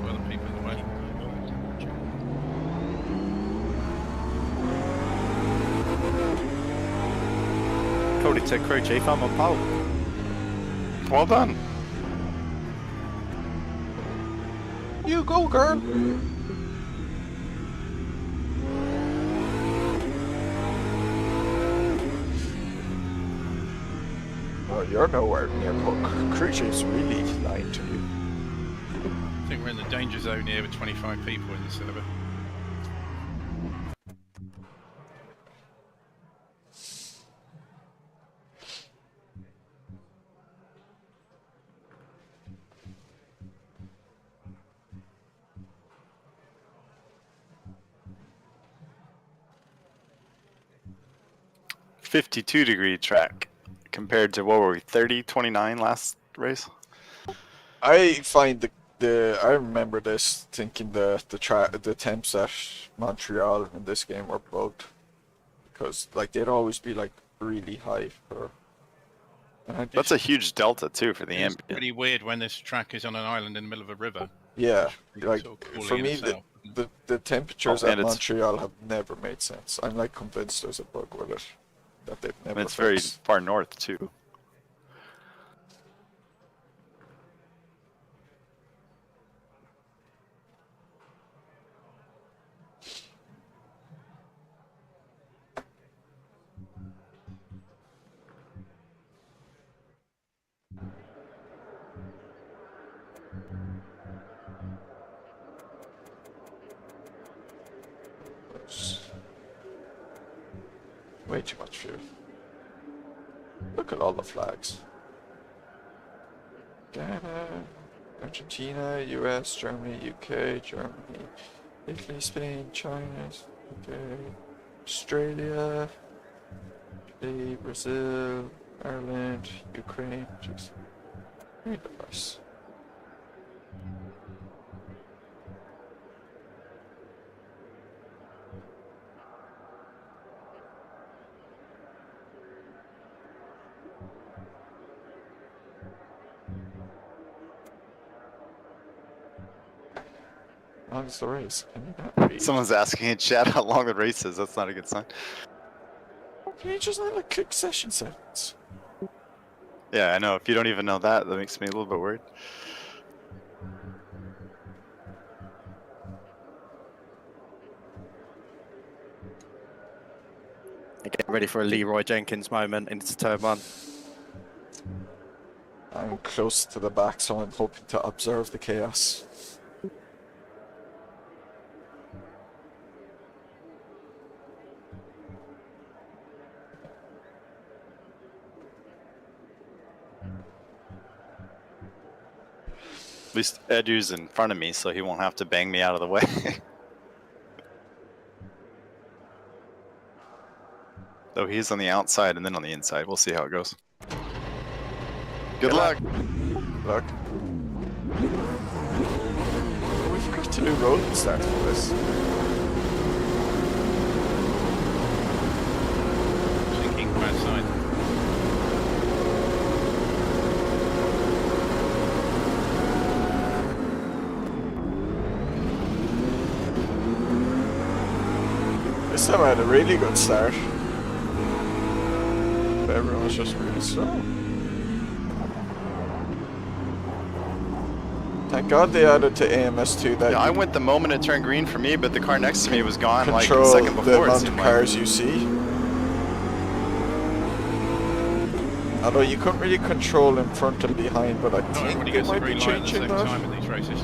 other people in the way. According to crew chief, I'm on pole. Well done. You go, girl! Oh, you're nowhere near Puck. Crew chief's really lying to you. I think we're in the danger zone here with 25 people in the server. .52-degree track compared to, what were we, 30, 29 last race? I find I remember this thinking the temps at Montreal in this game were bugged because like they'd always be like really high for. That's a huge delta too for the It's ambient. pretty weird when this track is on an island in the middle of a river. Yeah, It's like sort of for cooling me itself. the temperatures Oh, at and it's- Montreal have never made sense. I'm like convinced there's a bug with it that they've never And it's very fixed. far north too. Way too much fuel. Look at all the flags. Ghana, Argentina, US, Germany, UK, Germany, Italy, Spain, China, UK, Australia, Italy, Brazil, Ireland, Ukraine. Jeez. Very diverse. How long is the race? Can you not read? Someone's asking in chat how long the race is. That's not a good sign. Can you just not like click session settings? Yeah, I know. If you don't even know that, that makes me a little bit worried. Getting ready for a Leroy Jenkins moment into turn one. I'm close to the back, so I'm hoping to observe the chaos. At least Edu's in front of me, so he won't have to bang me out of the way. Though he's on the outside and then on the inside. We'll see how it goes. Good luck. Look. We forgot to do rolling start for this. Thinking bad side. This time I had a really good start. But everyone was just really slow. Thank God they added to AMS2 that Yeah, I you went the moment it turned green for me, but the car next to me was gone like a control second the before. It amount seemed of like. cars you see. Although you couldn't really control in front and behind, but I Not think everybody they gets the might be green light at the changing same that. time in these races.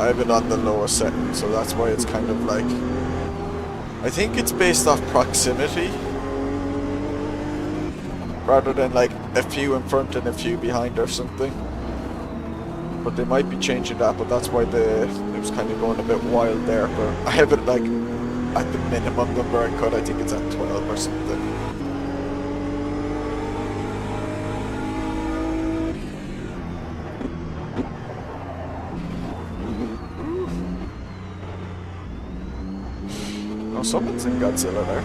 I have it on the lowest setting, so that's why it's kind of like... I think it's based off proximity, rather than like a few in front and a few behind or something. But they might be changing that, but that's why it was kind of going a bit wild there. But I have it like at the minimum number I could. I think it's at 12 or something. Oh, someone's in Godzilla there.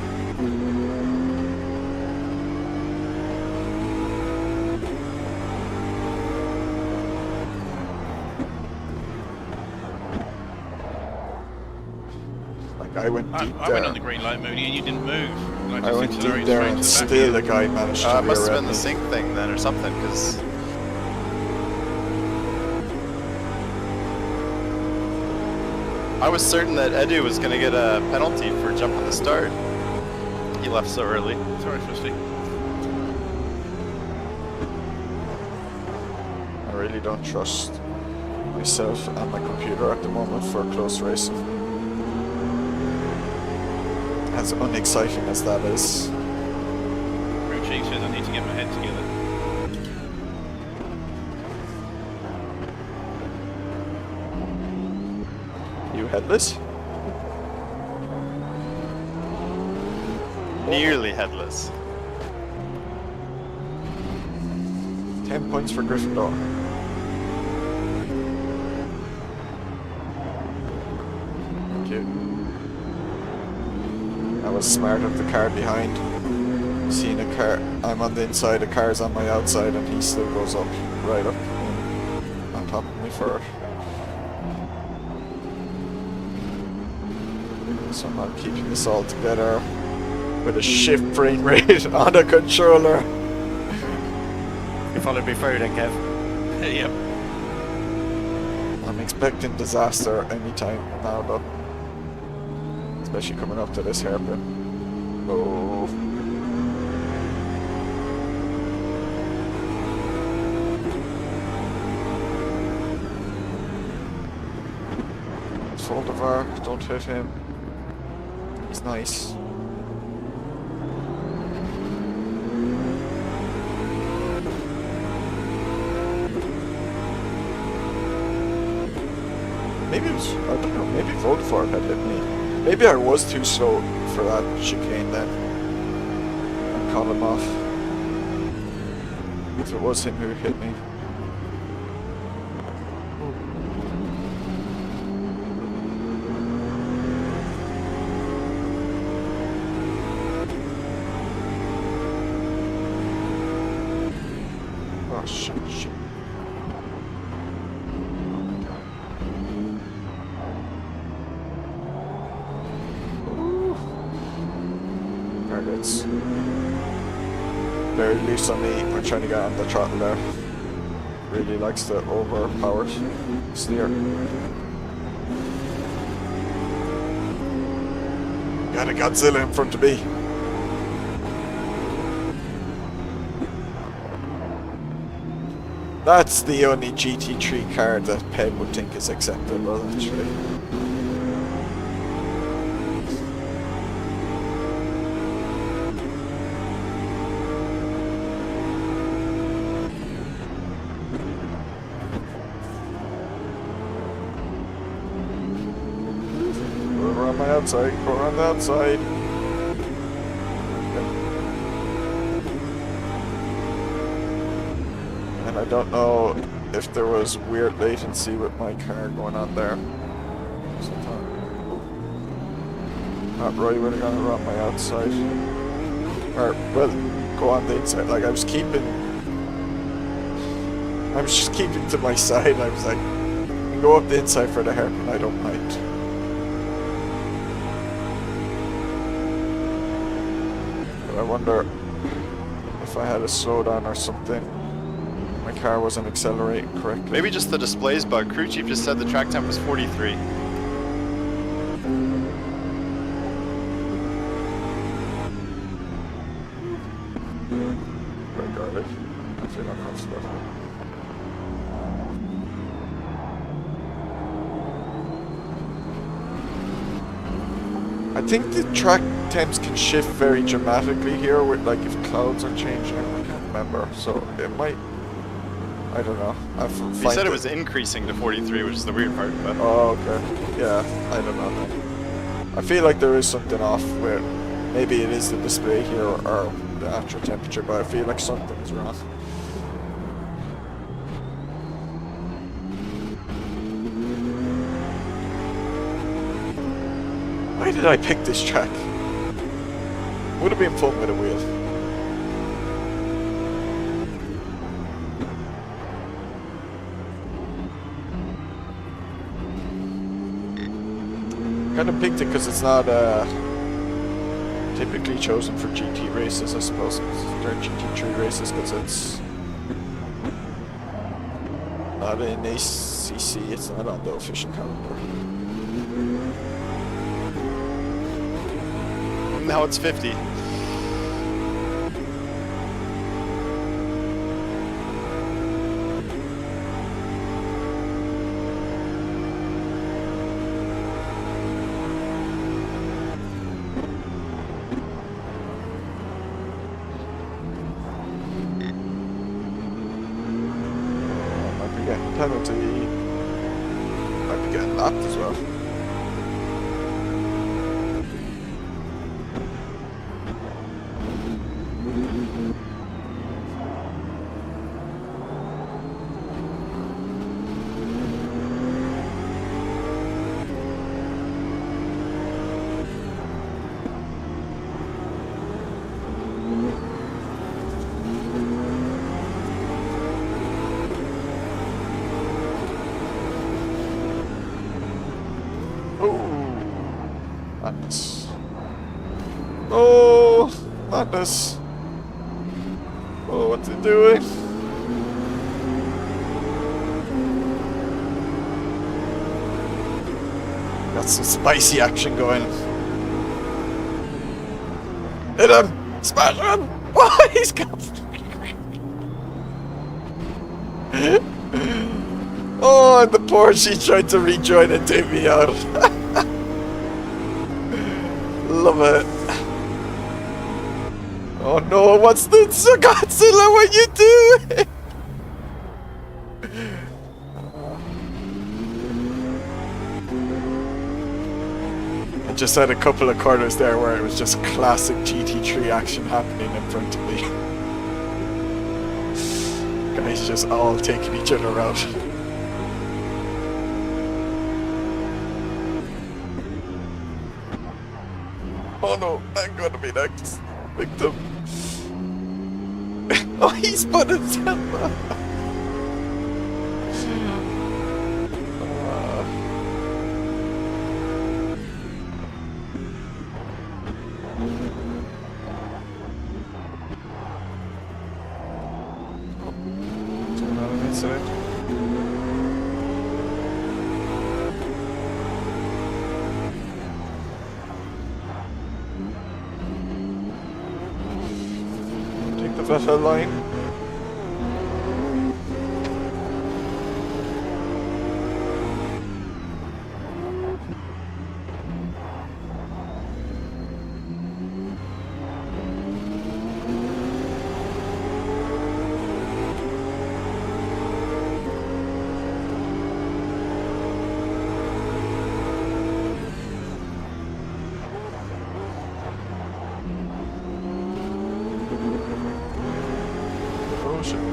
I went deep I there. went on the green light, Mooney, and you didn't move. And I just went deep accelerated there straight and to the back still of the you. guy managed to It must have rear-end been the me. sync thing then or something, because I was certain that Edu was going to get a penalty for jumping the start. He left so early. Sorry, Fusty. I really don't trust myself and my computer at the moment for close racing. As unexciting as that is. Crew chief says I need to get my head together. You headless? Nearly headless. 10 points for Gryffindor. Thank you. That was smart of the car behind. Seeing a car, I'm on the inside, the car's on my outside, and he still goes up, right up on top of me for it. So I'm not keeping this all together with a shift frame rate on a controller. You followed me through then, Kev. Yep. I'm expecting disaster anytime now though. Especially coming up to this hairpin. Oh. Foldovar, don't hit him. He's nice. Maybe it was, I don't know, maybe Vodafone had hit me. Maybe I was too slow for that chicane then. And caught him off. If it was him who hit me. Oh shit, shit. Targets. Very loose on me. We're trying to get on the throttle there. Really likes the overpowered steer. Got a Godzilla in front of me. That's the only GT3 car that Peb would think is acceptable, actually. Go around my outside, go around the outside. And I don't know if there was weird latency with my car going on there. Not Roy would have gone around my outside. Or, well, go on the inside. Like, I was just keeping to my side. I was like, go up the inside for the hairpin, I don't mind. But I wonder if I had a slowdown or something. My car wasn't accelerating correctly. Maybe just the displays bug. Crew chief just said the track temp was 43. think the track temps can shift very dramatically here with like if clouds are changing. I can't remember, so it might. I don't know. He said it was increasing to 43, which is the weird part. But Oh, okay. Yeah, I don't know. I feel like there is something off where maybe it is the display here or the actual temperature, but I feel like something's wrong. Why did I pick this track? Would have been fun with a wheel. Kind of picked it because it's not typically chosen for GT races, I suppose. They're GT3 races because it's not in ACC, it's not on the official calendar. now it's 50. Penalty. Might be getting lapped as well. Madness. Oh, madness. Oh, what's he doing? Got some spicy action going. Hit him! Smash him! Why he's got... Oh, and the Porsche tried to rejoin and take me out. Love it. Oh no, what's this? Godzilla, what you doing? I just had a couple of corners there where it was just classic GT3 action happening in front of me. Guys just all taking each other out. Oh no, I'm gonna be next victim. Oh, he's put himself up. What's going on on inside? The Vettel line.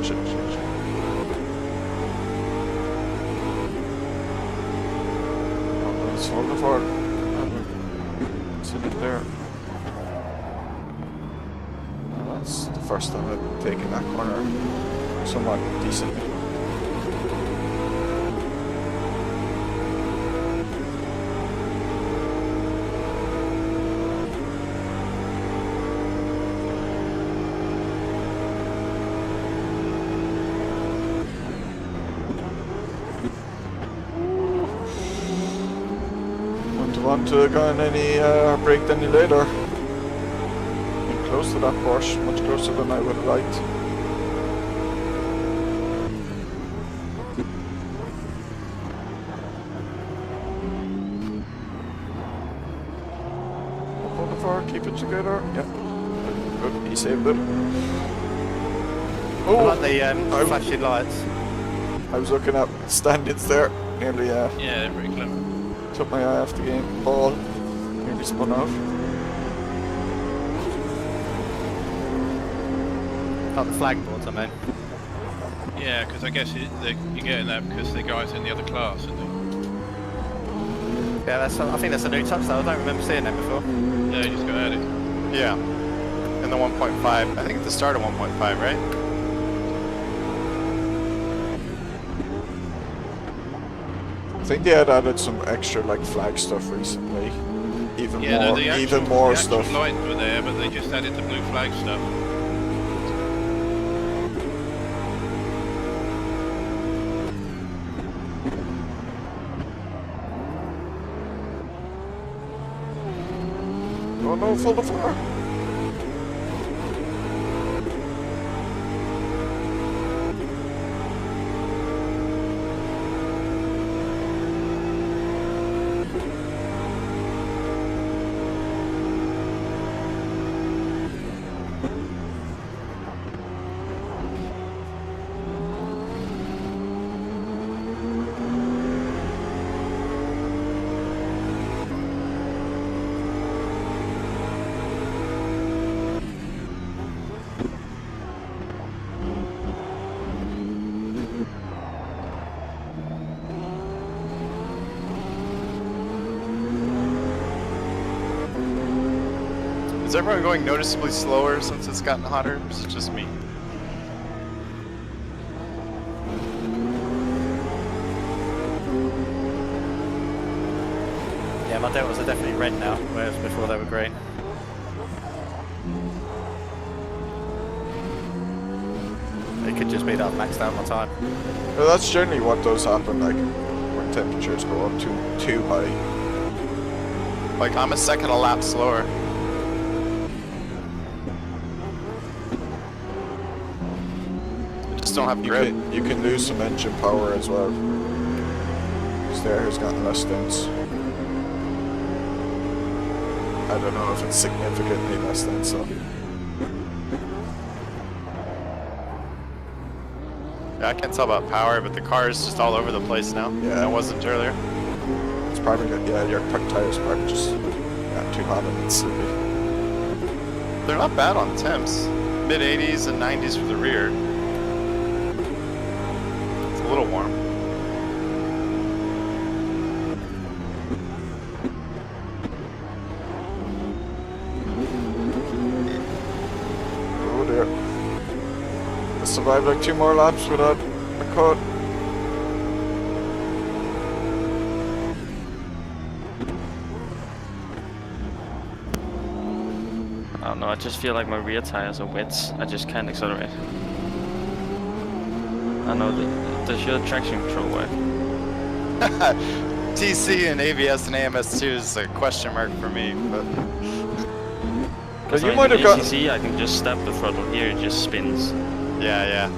Shit. Oh, let's hold it forward. Sit it there. Well, that's the first time I've taken that corner somewhat decently. Want to go on any break any later. Been close to that Porsche, much closer than I would have liked. keep it together. Yeah. Good, he saved it. I Oh, like the flashing lights. I was looking at standings there. Nearly Yeah, very clever. took my eye off the game. Ball nearly spun out. Like the flag boards, I mean. Yeah, because I guess you're getting that because the guys in the other class, isn't Yeah, I think that's a new touch though. I don't remember seeing that before. they? Yeah, you just got added. Yeah. And the 1.5. I think at the start of 1.5, right? I think they had added some extra like flag stuff recently. Even Yeah, more, no, the actual, even more the actual stuff. lights were there, but they just added the blue flag stuff. Oh no, full of fire. Is everyone going noticeably slower since it's gotten hotter? Or is it just me? Yeah, my deltas are definitely red now, whereas before they were green. It could just be that I've maxed out my time. Well, that's generally what does happen, like when temperatures go up too high. Like, I'm a second a lap slower. I just don't have grip. You can lose some engine power as well. Because there has gotten less stints. I don't know if it's significantly less than so. Yeah, I can't tell about power, but the car is just all over the place now. Yeah. It wasn't earlier. It's probably good. Yeah, your tires probably just too hot and it's sleepy. They're not bad on temps. Mid 80s and 90s for the rear. It's a little warm. Oh dear. I survived like 2 more laps without a cut. I don't know, I just feel like my rear tires are wet. I just can't accelerate. I know that. Does your traction control work? TC and ABS and AMS2 is a question mark for me, but But you like might have in got. ACC, I can just step the throttle here, it just spins. yeah.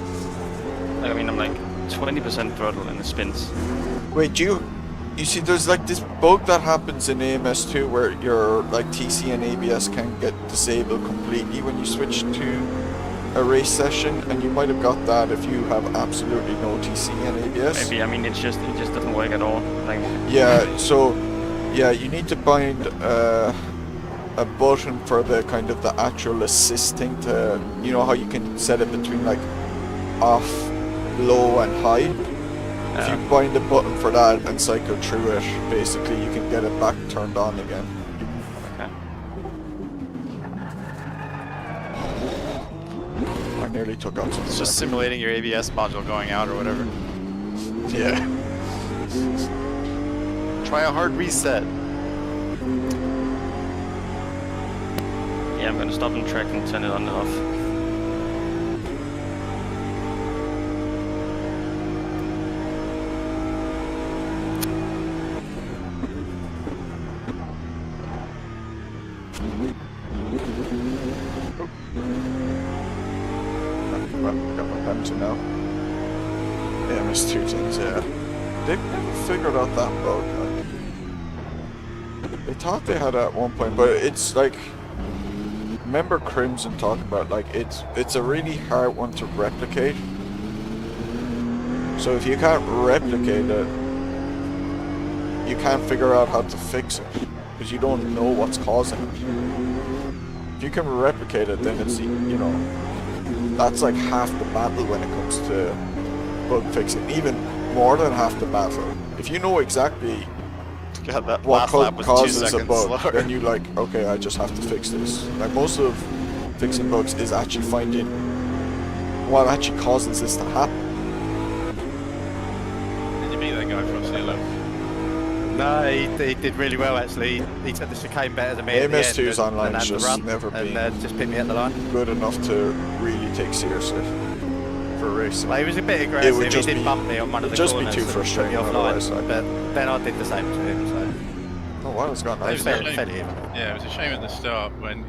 Like, I mean, I'm like 20% throttle and it spins. Wait, you see, there's like this bug that happens in AMS2 where your like TC and ABS can get disabled completely when you switch to a race session, and you might have got that if you have absolutely no TC and ABS. Maybe, I mean, it just doesn't work at all. Like, Yeah, so yeah, you need to find a button for the kind of the actual assist thing to, you know how you can set it between like off, low and high. If you find a button for that and cycle through it, basically you can get it back turned on again. okay. I nearly took out some. It's just simulating your ABS module going out or whatever. Yeah. Try a hard reset. Yeah, I'm gonna stop on track and turn it on and off. Got my pension now. AMS2 things, yeah. They've never figured out that bug. Like, they thought they had it at one point, but it's like remember Crimson talking about like it's a really hard one to replicate. So if you can't replicate it, you can't figure out how to fix it because you don't know what's causing it. If you can replicate it, then it's, you know, that's like half the battle when it comes to bug fixing. Even more than half the battle. If you know exactly God, that what last lap was 2 causes a seconds bug, slower. then you like, okay, I just have to fix this. Like most of fixing bugs is actually finding what actually causes this to happen. Did you beat that guy from Osceola? No, he did really well actually. He took the chicane better than me. AMS2's online and just run, never and been just picked me at the line. good enough to really take seriously for racing. Well, he was a bit aggressive. would just he did be- bump me on one of the just be corners. too and put me frustrating offline, otherwise, like- but then I did the same to him. So Oh wow, it's gone it was nice. fairly even. Yeah, it was a shame at the start when,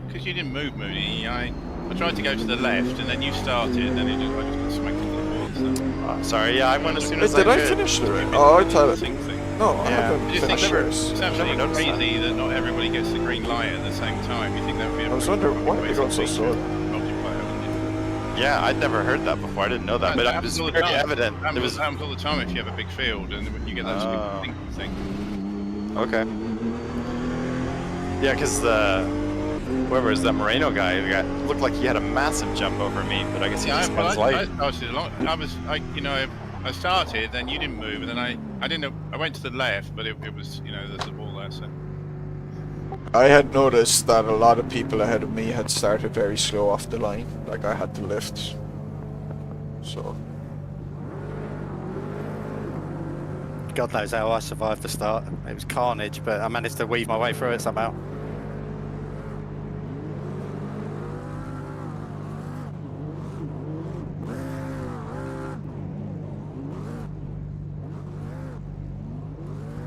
because you didn't move, Moonie. I tried to go to the left, and then you started, and then I just got smacked into the wall. So. Oh, sorry, yeah, I went as soon Wait, as did I could. finish the race? Oh, I thought it. Thing. No, I Yeah. haven't I just think finished the race. it's absolutely noticed that. crazy that not everybody gets the green light at the same time. You think that would be a I was pretty wondering, why are way they to going so feature slow? multiplayer, wouldn't it? Yeah, I'd never heard that before. I didn't know that, but That it was happens all the very time. evident. It was happens all the time if you have a big field and you get that Oh. stupid thing. okay. Yeah, because whoever is that Moreno guy, the guy looked like he had a massive jump over me, but I guess he Yeah, just I went light. started along. I started, then you didn't move, and then I didn't know. I went to the left, but it was, there's a wall there. So I had noticed that a lot of people ahead of me had started very slow off the line. Like I had to lift. So God knows how I survived the start. It was carnage, but I managed to weave my way through it somehow.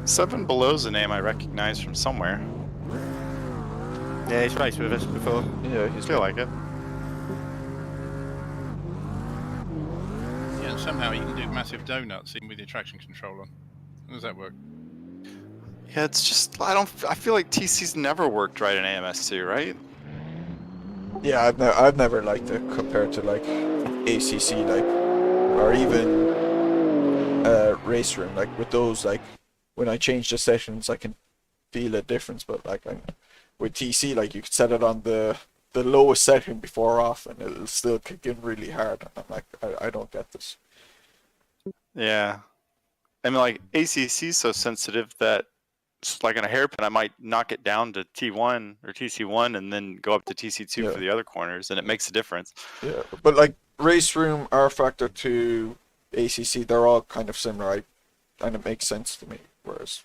Seven Below's a name I recognize from somewhere. Yeah, he's raced with us before. yeah, I he's feel like it. yeah, and somehow you can do massive donuts even with the traction control on. How does that work? Yeah, it's just I feel like TC's never worked right in AMS2, right? Yeah, I've never liked it compared to like ACC, like, or even race room. Like with those, like when I change the settings, I can feel a difference. But like with TC, like you could set it on the lowest setting before off, and it'll still kick in really hard. I'm like, I don't get this. Yeah. I mean, like ACC's so sensitive that it's like on a hairpin, I might knock it down to T1 or TC1 and then go up to TC2 Yeah. for the other corners, and it makes a difference. Yeah, but like race room, R Factor to ACC, they're all kind of similar, and it makes sense to me. Whereas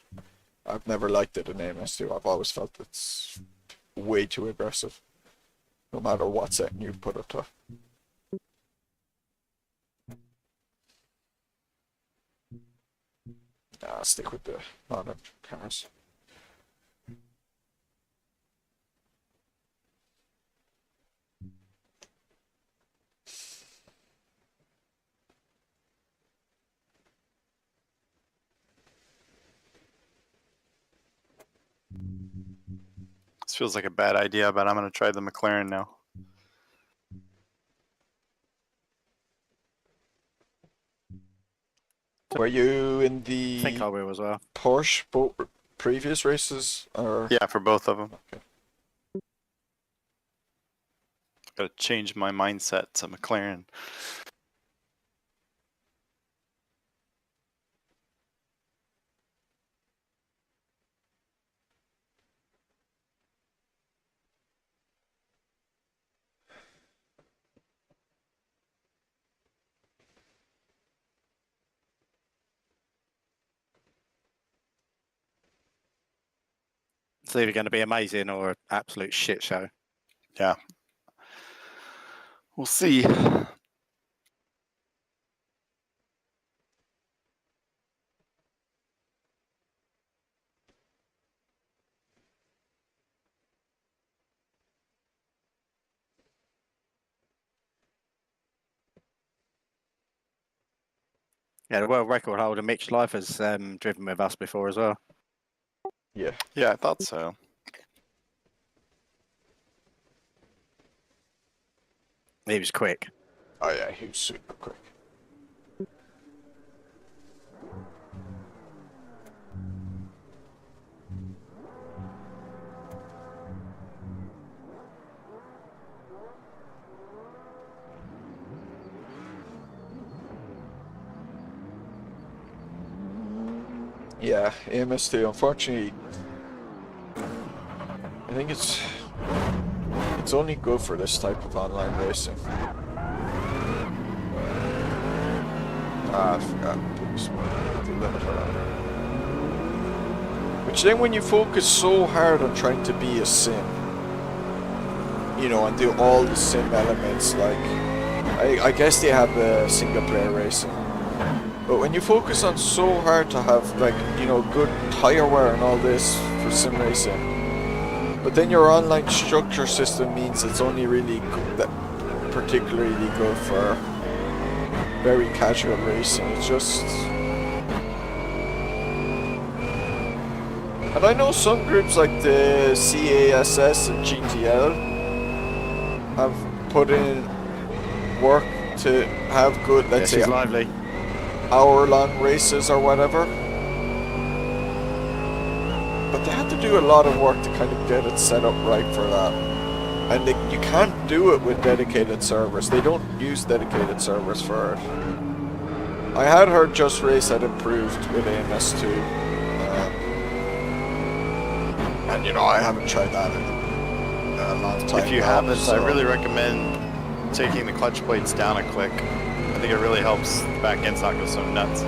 I've never liked it in AMS2. I've always felt it's way too aggressive, no matter what setting you put it to. Nah, I'll stick with the modern cars. This feels like a bad idea, but I'm going to try the McLaren now. Were you in I think I the will as well. Porsche previous races, or? Yeah, for both of them. Okay. Got to change my mindset to McLaren. It's either going to be amazing or an absolute shit show. Yeah. We'll see. Yeah, the world record holder Mitch Schleifer has driven with us before as well. Yeah. Yeah, I thought so. He was quick. Oh yeah, he was super quick. Yeah, AMS2, unfortunately, I think it's only good for this type of online racing. Ah, I forgot to put the limiter on. Which then when you focus so hard on trying to be a sim, you know, and do all the sim elements, like, I guess they have the single player racing. But when you focus on so hard to have, like, you know, good tire wear and all this for sim racing, but then your online structure system means it's only really particularly good for very casual racing. It's just... And I know some groups like the CASS and GTL have put in work to have good, let's say, lively. hour-long races or whatever. But they have to do a lot of work to kind of get it set up right for that. And you can't do it with dedicated servers. They don't use dedicated servers for it. I had heard Just Race had improved with AMS2. And you know, I haven't tried that in a long time. If you now, haven't, so. I really recommend taking the clutch plates down a click. I think it really helps the back ends not go so nuts.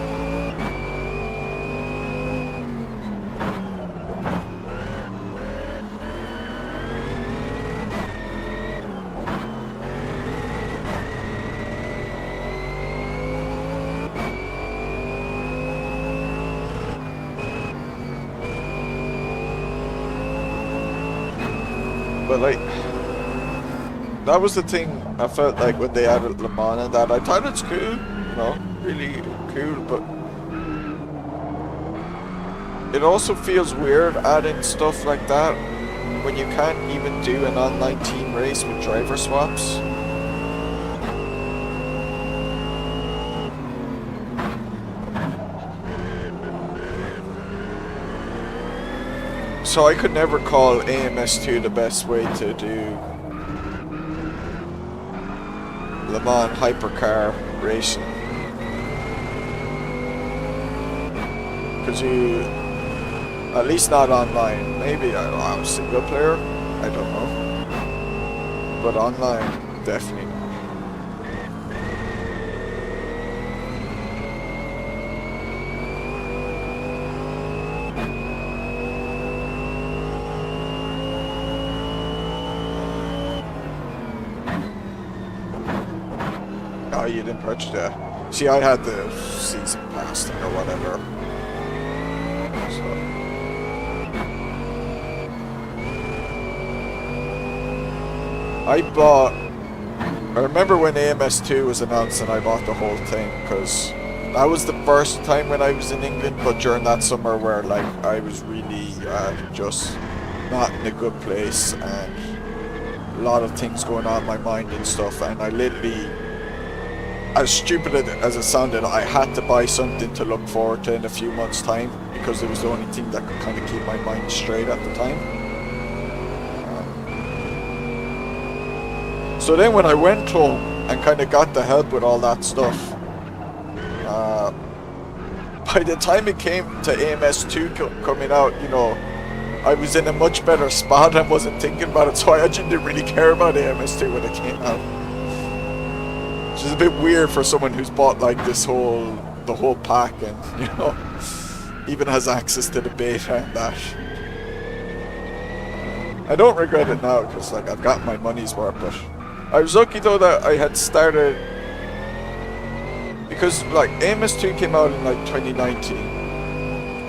But like, that was the thing I felt like when they added Le Mans and that. I thought it's cool, you know, really cool, but it also feels weird adding stuff like that when you can't even do an online team race with driver swaps. So I could never call AMS2 the best way to do Le Mans hypercar racing. Because you, at least not online, maybe I'm a single player, I don't know. But online, definitely. Oh, you didn't purchase that. See, I had the season pass thing or whatever. So. I remember when AMS2 was announced and I bought the whole thing because that was the first time when I was in England, but during that summer where like I was really just not in a good place and a lot of things going on in my mind and stuff, and I literally, as stupid as it sounded, I had to buy something to look forward to in a few months' time because it was the only thing that could kind of keep my mind straight at the time. So then when I went home and kind of got the help with all that stuff, by the time it came to AMS2 coming out, you know, I was in a much better spot and wasn't thinking about it, so I actually didn't really care about AMS2 when it came out. Which is a bit weird for someone who's bought like the whole pack and, you know, even has access to the beta and that. I don't regret it now because like I've got my money's worth, but I was lucky though that I had started, because like AMS2 came out in like 2019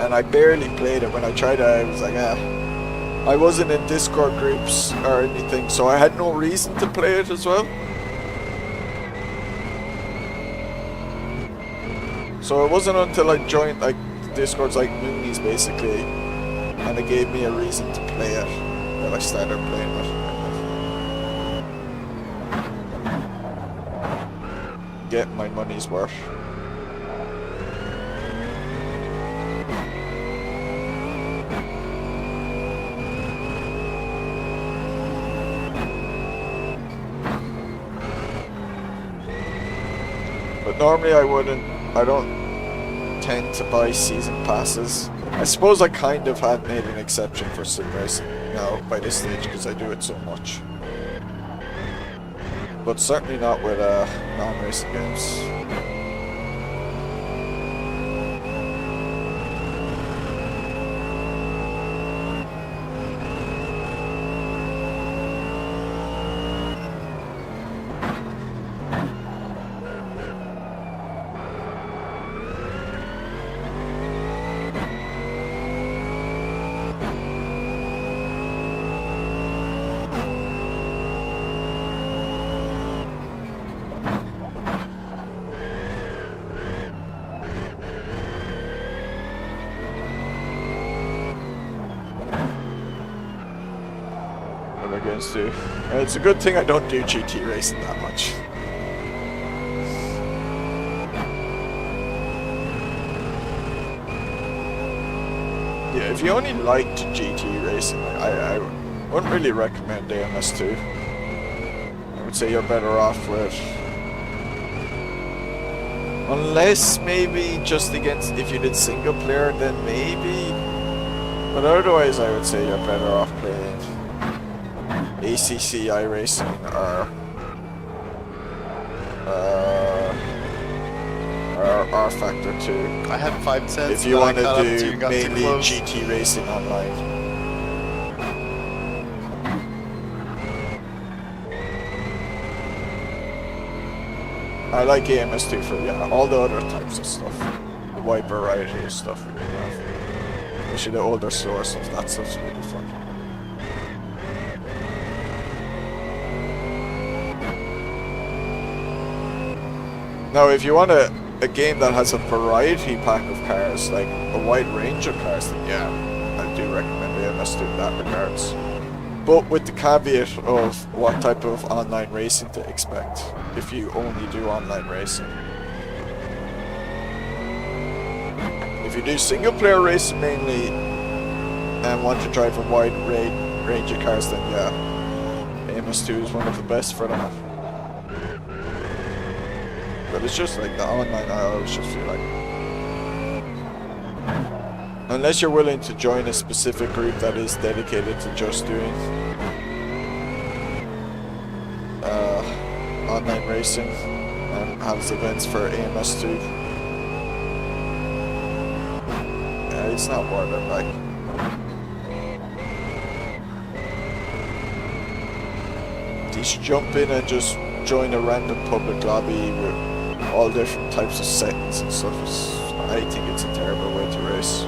and I barely played it. When I tried it I was like, I wasn't in Discord groups or anything, so I had no reason to play it as well. So it wasn't until I joined like Discords like Moonies basically, and it gave me a reason to play it, that I started playing it. get my money's worth. But normally I don't tend to buy season passes. I suppose I kind of had made an exception for sim racing now by this stage because I do it so much. But certainly not with non-racing games. It's a good thing I don't do GT racing that much. Yeah, if you only liked GT racing, I wouldn't really recommend AMS2. I would say you're better off with... Unless maybe just against... If you did single player, then maybe. But otherwise I would say you're better off playing ACC iRacing or R Factor 2. I had 5 cents. If you want to do mainly GT racing online. I like AMS2 for all the other types of stuff. The wide variety of stuff we have. Especially the older slower stuff, that stuff's really fun. Now, if you want a game that has a variety pack of cars, like a wide range of cars, then yeah, I do recommend AMS2 in that regards. But with the caveat of what type of online racing to expect if you only do online racing. If you do single player racing mainly and want to drive a wide range of cars, then yeah, AMS2 is one of the best for that. But it's just like the online, I always just feel like, unless you're willing to join a specific group that is dedicated to just doing online racing and has events for AMS2, it's not worth it, like. You should jump in and just join a random public lobby with all different types of settings and stuff. I think it's a terrible way to race.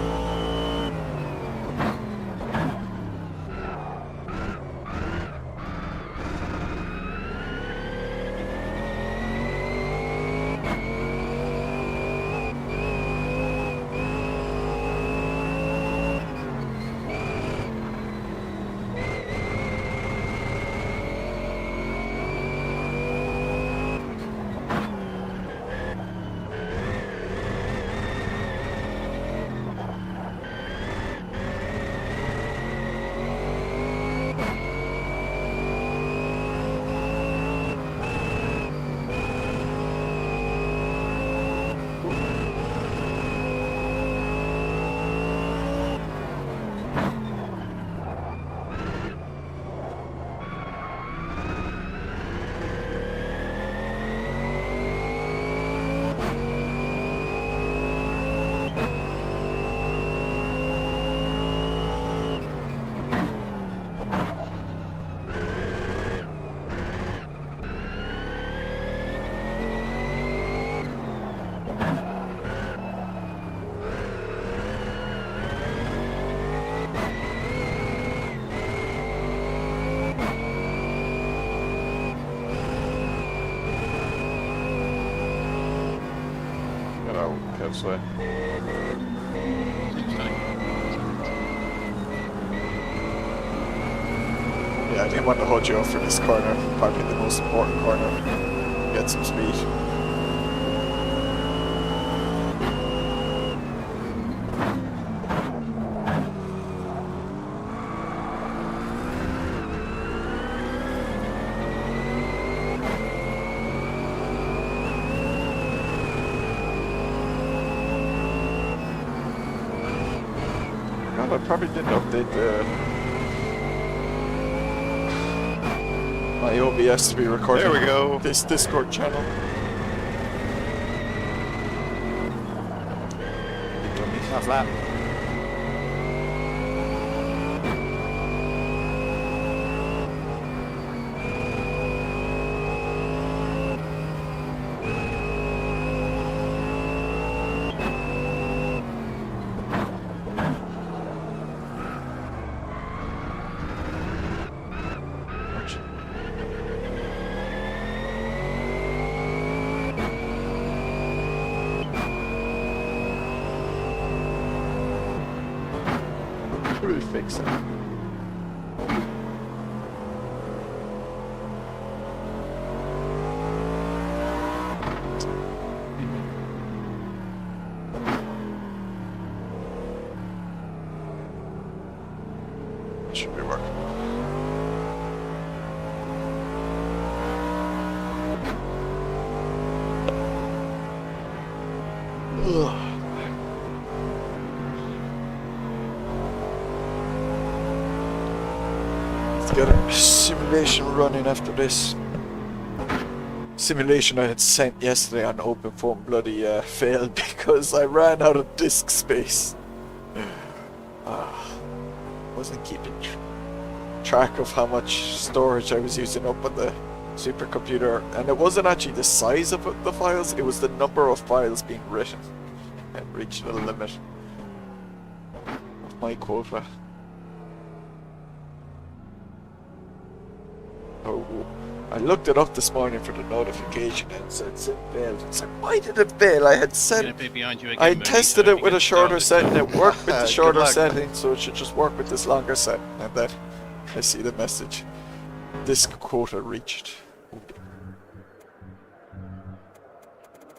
This way. Yeah, I didn't want to hold you off for this corner. Probably the most important corner. Get some speed. I probably didn't update my OBS to be recording. There we go. This Discord channel. Nice lap. Really fix it. Should be working. Ugh. Got a simulation running after this. Simulation I had sent yesterday on open phone bloody failed because I ran out of disk space. Wasn't keeping track of how much storage I was using up on the supercomputer, and it wasn't actually the size of the files, it was the number of files being written. And reached the limit of my quota. Oh, I looked it up this morning for the notification and it said it failed. It's like, why did it fail? I had set. Gonna be behind you again, I Moonie, tested so it if with you a get shorter started- setting. It worked with the Good shorter luck. setting, so it should just work with this longer setting. And then I see the message. This quota reached.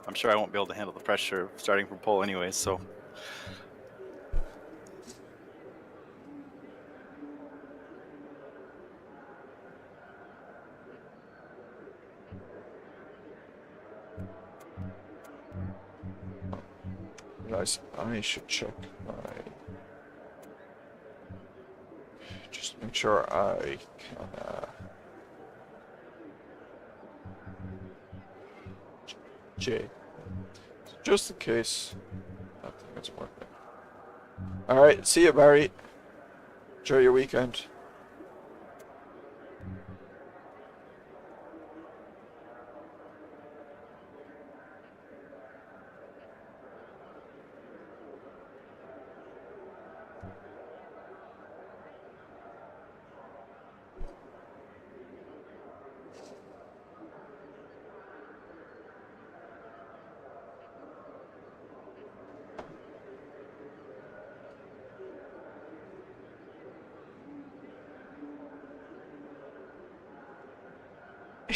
I'm sure I won't be able to handle the pressure of starting from pole anyways, so. Guys, I should check my. Just make sure I can. J. Just in case. I think it's working. Alright, see you, Barry. Enjoy your weekend.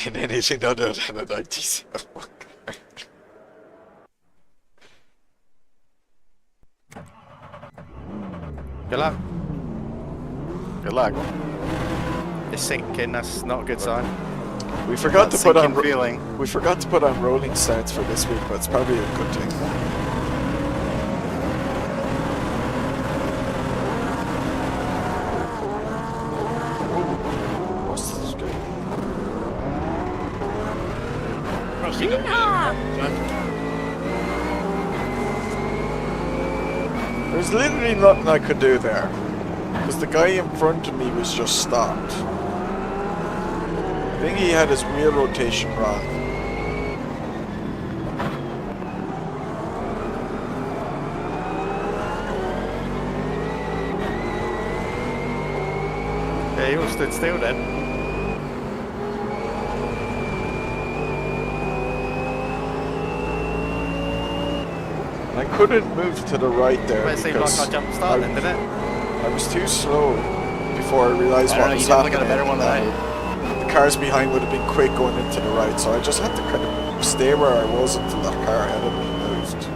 In anything other than a 97. Good luck. Good luck. It's sinking. That's not a good sign. We forgot to put on Sinking feeling. we forgot to put on rolling starts for this week, but it's probably a good thing. What's this guy? Crossing up here. There's literally nothing I could do there. Because the guy in front of me was just stopped. I think he had his wheel rotation wrong. Yeah, you all stood still then. And I couldn't move to the right there But it seemed like because I jumped start then, didn't it? I was too slow before I realised I what don't know, was you definitely happening. got a better one than I The cars behind would have been quick going into the right, so I just had to kind of stay where I was until that car ahead of me moved.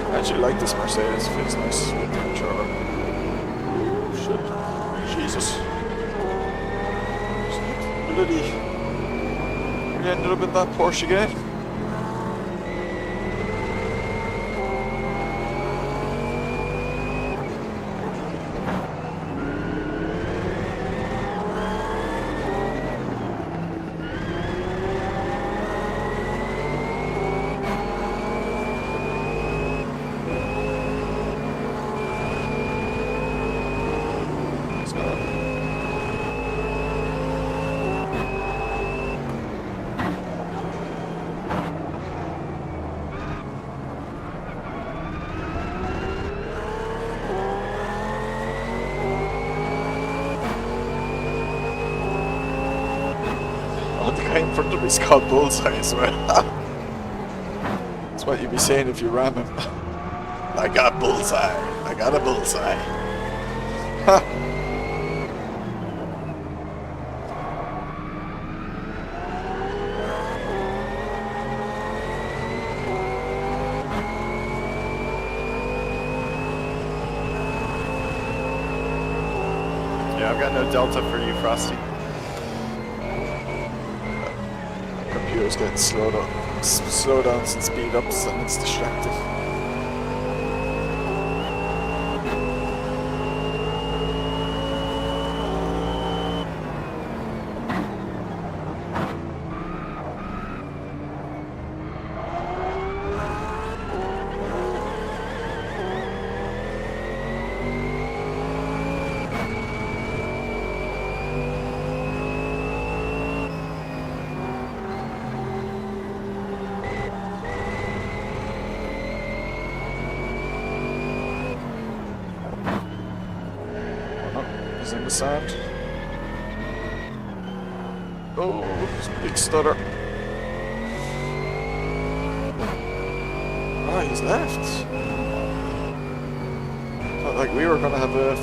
I actually like this Mercedes, it feels nice with the controller. Oh shit. Jesus. Bloody. We ended up in that Porsche again. wonder he's called Bullseye as well. That's what you'd be saying if you ram him. I got Bullseye. I got a Bullseye. Ha! Yeah, I've got no delta for you, Frosty. Computer's getting slow downs and speed ups, and it's distracting. In the sand. Oh, it's a big stutter. Ah, he's left. Felt like we were going to have a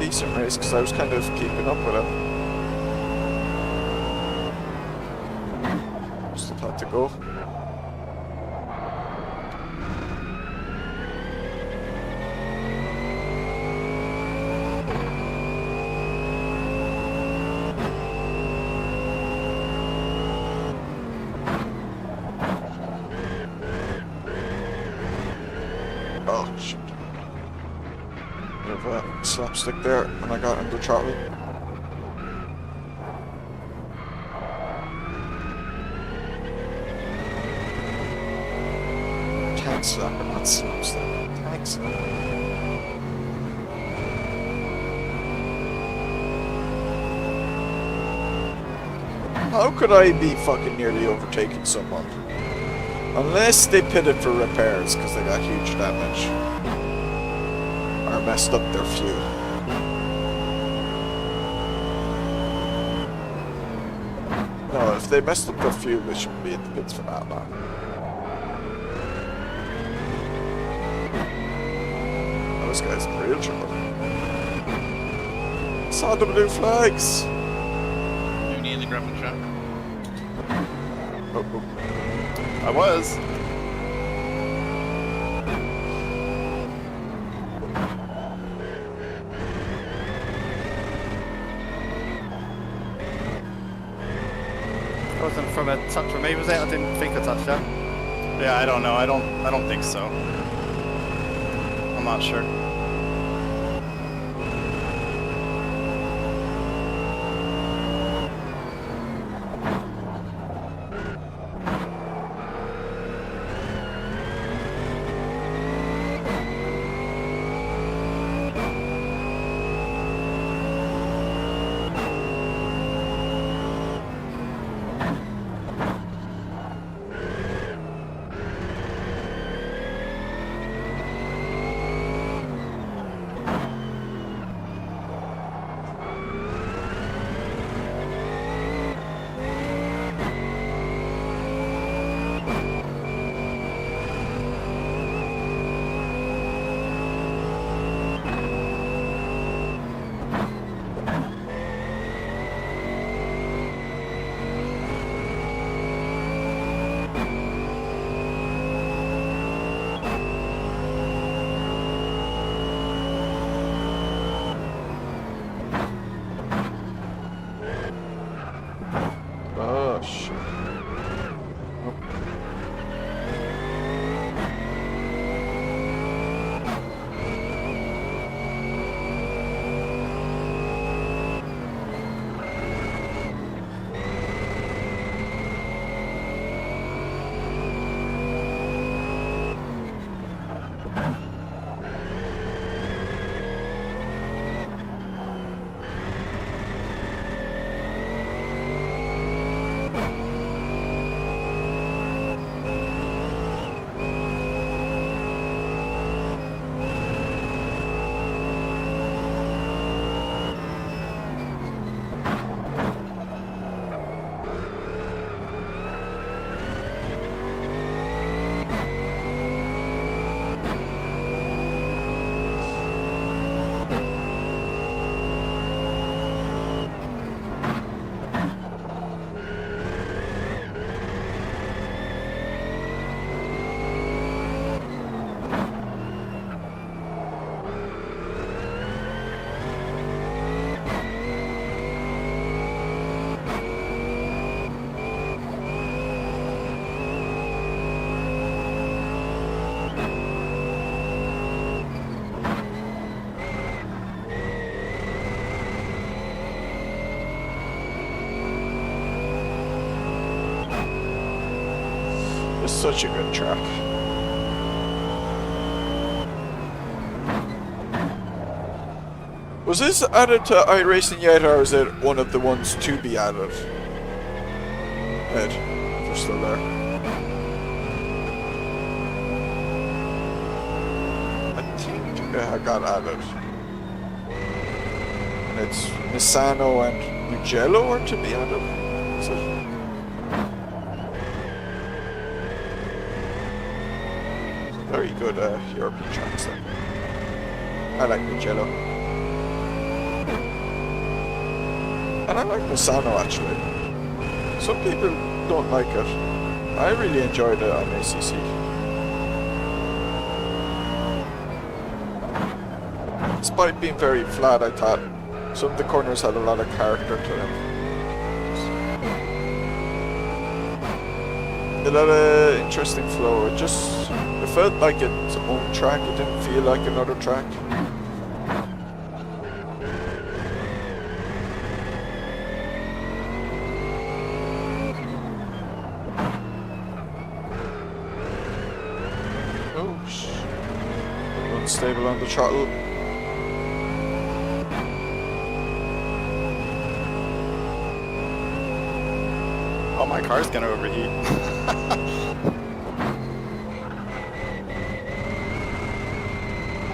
decent race because I was kind of keeping up with him. Still had to go. Oh shit. Bit of a slapstick there, and I got under throttle. Tank slapper, not slapstick. Tank slapper. How could I be fucking nearly overtaking someone? Unless they pitted for repairs because they got huge damage. Or messed up their fuel. No, if they messed up their fuel, they shouldn't be in the pits for that long. Those guys in real trouble. Saw the blue flags! Moonie in the gravel trap. Oh, oh. I was. That wasn't from a touch from me, was it? I didn't think I touched that. Yeah, I don't know. I don't think so. I'm not sure. Oh shit. It's such a good track. Was this added to iRacing yet, or is it one of the ones to be added? Ed, if you're still there. I think it got added. And it's Misano and Mugello are to be added. Is it? Very good European tracks there. I like Mugello. And I like Misano actually. Some people don't like it. I really enjoyed it on ACC. Despite being very flat, I thought some of the corners had a lot of character to them. It had an interesting flow. It felt like its own track. It didn't feel like another track. Oh, unstable on the throttle. Oh, my car's gonna overheat.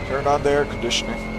Turn on the air conditioning.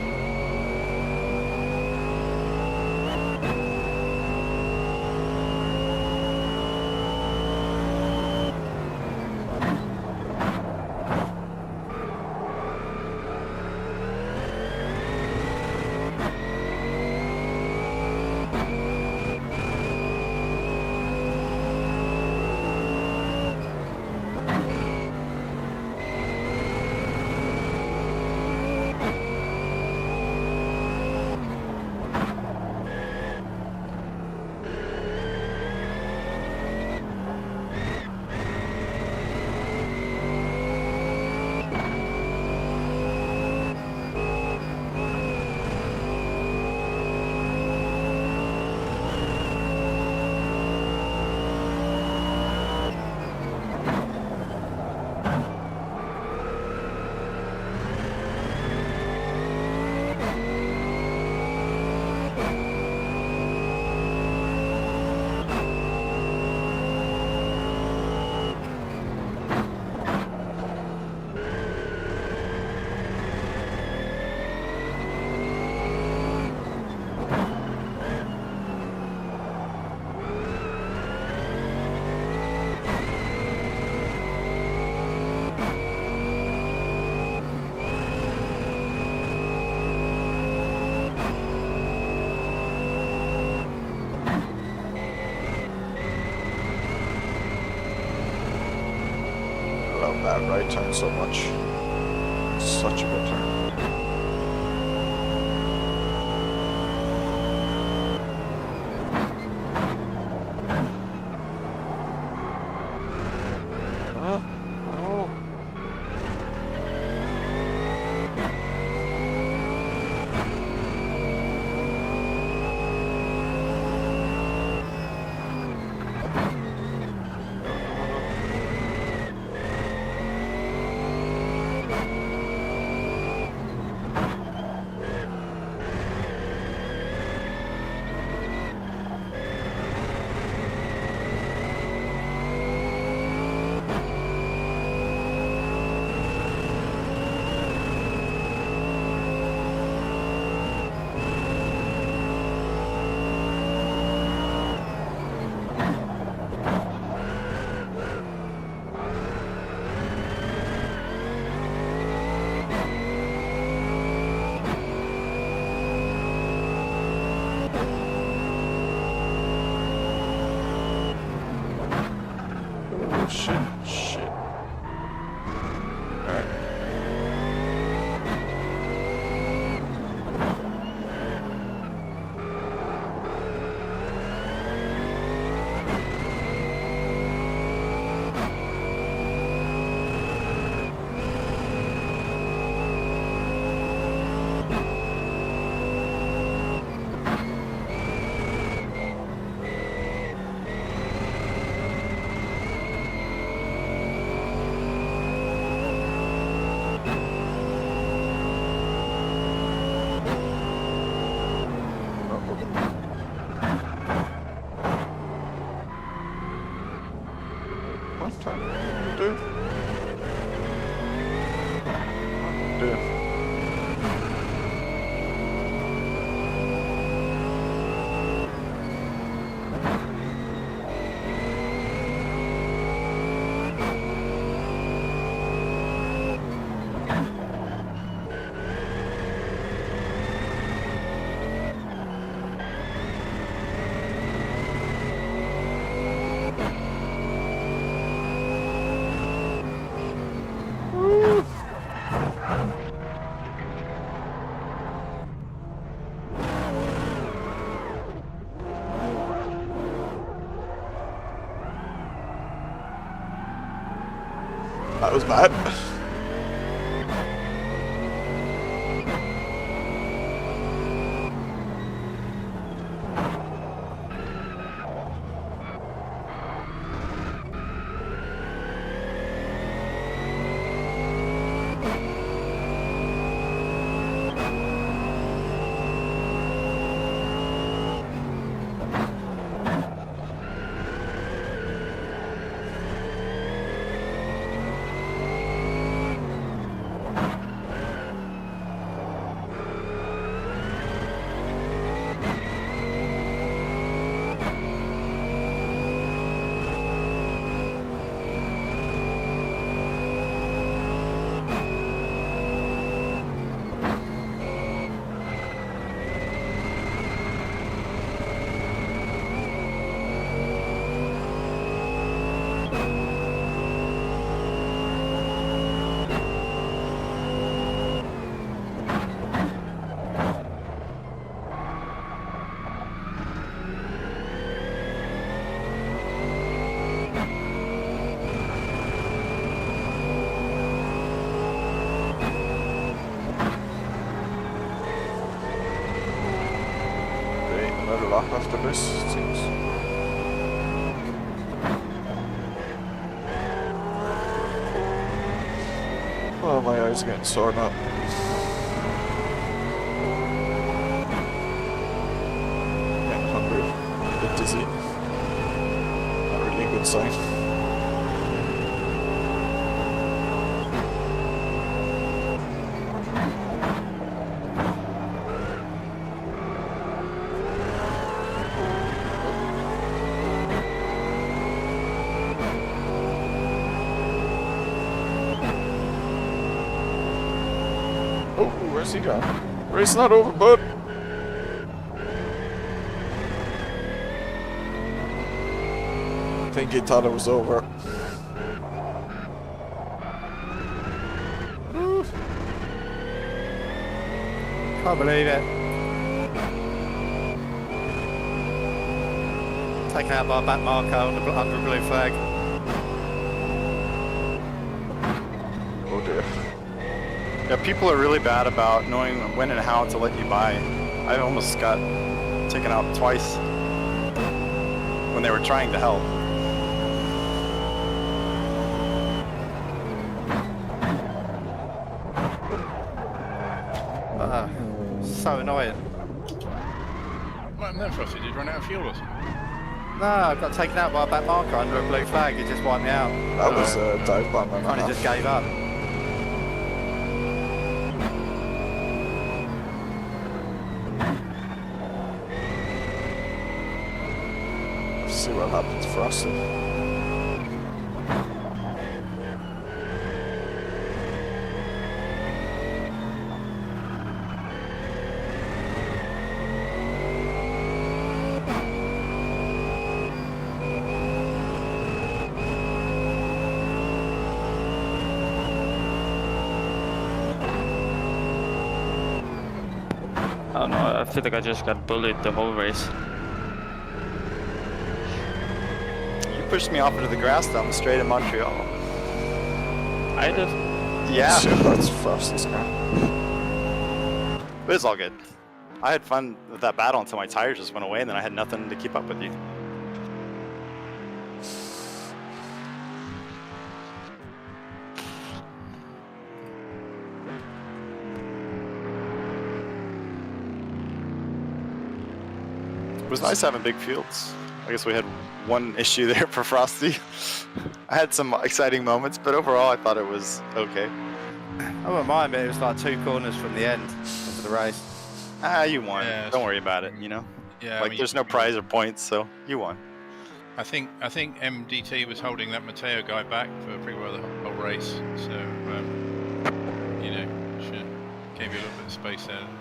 That right turn so much. Such a good turn. Huh? Oh. Shit. Alright. One time. Do. Do. That was bad. Lap after this, it seems. Oh, my eyes are getting sore now. Getting hungry, a bit dizzy. Not really a good sign. Where's he gone? Race not over, bud. I think he thought it was over. Can't believe it. Taken out by a back marker under a blue flag. Oh dear. Yeah, people are really bad about knowing when and how to let you by. I almost got taken out twice when they were trying to help. So annoying. What happened then, Frosty? Did you run out of fuel or something? No, I got taken out by a back marker under a blue flag. It just wiped me out. That was a dive bomb and a Kind of half. just gave up. Let's see what happens for us. Oh no, I feel like I just got bullied the whole race. You pushed me off into the grass down the straight in Montreal. I did. Yeah, Shit, that's Frosty's car. but it's all good. I had fun with that battle until my tires just went away, and then I had nothing to keep up with you. It was nice having big fields. I guess we had one issue there for Frosty. I had some exciting moments, but overall I thought it was okay. I wouldn't mind, but it was like 2 corners from the end of the race. Ah, you won. Yeah, Don't worry about it, you know? Yeah, Like, there's no prize or points, so you won. I think MDT was holding that Matteo guy back for pretty well the whole race, so you know, should gave you a little bit of space there. Didn't it?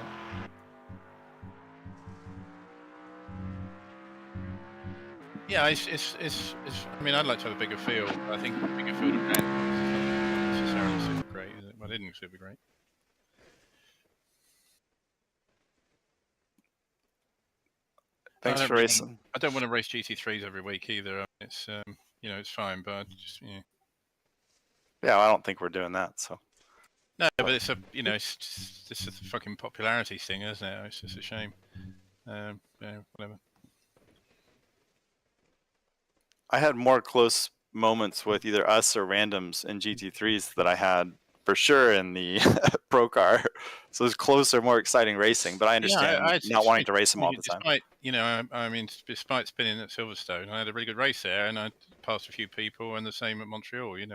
Yeah, it's. I mean, I'd like to have a bigger field. I think a bigger field of random isn't necessarily super great, is it? Well, it isn't super great. Thanks for racing. I don't want to race GT3s every week either. It's you know, it's fine, but just Yeah, I don't think we're doing that, so. no, but it's a this is a fucking popularity thing, isn't it? It's just a shame. Yeah, whatever. I had more close moments with either us or randoms in GT3s that I had for sure in the pro car. So it's closer, more exciting racing. But I understand not wanting to race them all the time. Despite, I mean, despite spinning at Silverstone, I had a really good race there, and I passed a few people, and the same at Montreal. It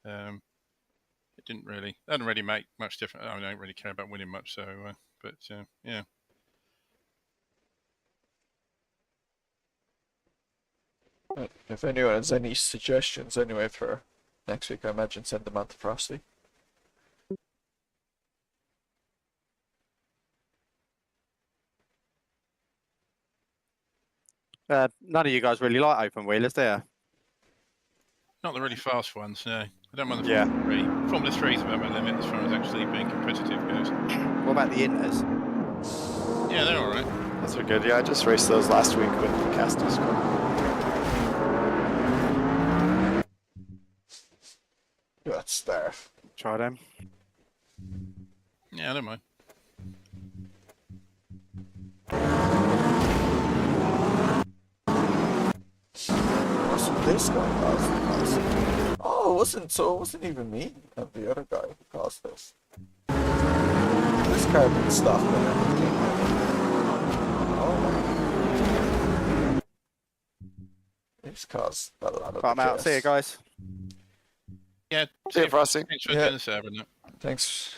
hadn't really make much difference. I don't really care about winning much, so but yeah. If anyone has any suggestions anyway for next week, I imagine send them on to Frosty. None of you guys really like open wheelers, do you? Not the really fast ones, no. I don't mind the Yeah. Formula 3. Formula 3 is about my limit as far as actually being competitive goes. What about the Inters? Yeah, they're alright. Those are good. Yeah, I just raced those last week with Castus. That's Starf. Try them. Yeah, I don't mind. Wasn't this guy caused this? Oh, it wasn't even me and the other guy who caused this. This car didn't stop and everything. Oh. He's caused a lot of I'm out. See you guys. Yeah, See you, Frosty. Thanks for Yeah. doing the server. Thanks.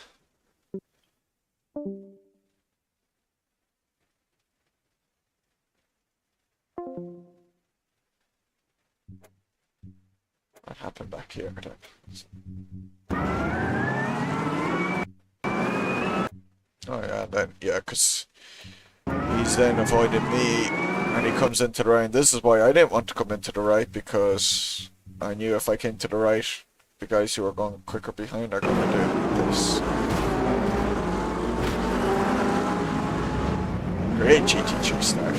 What happened back here? Oh yeah, because he's then avoiding me, and he comes into the right. This is why I didn't want to come into the right, because I knew if I came to the right, the guys who are going quicker behind are going to do this. Great GT3 start.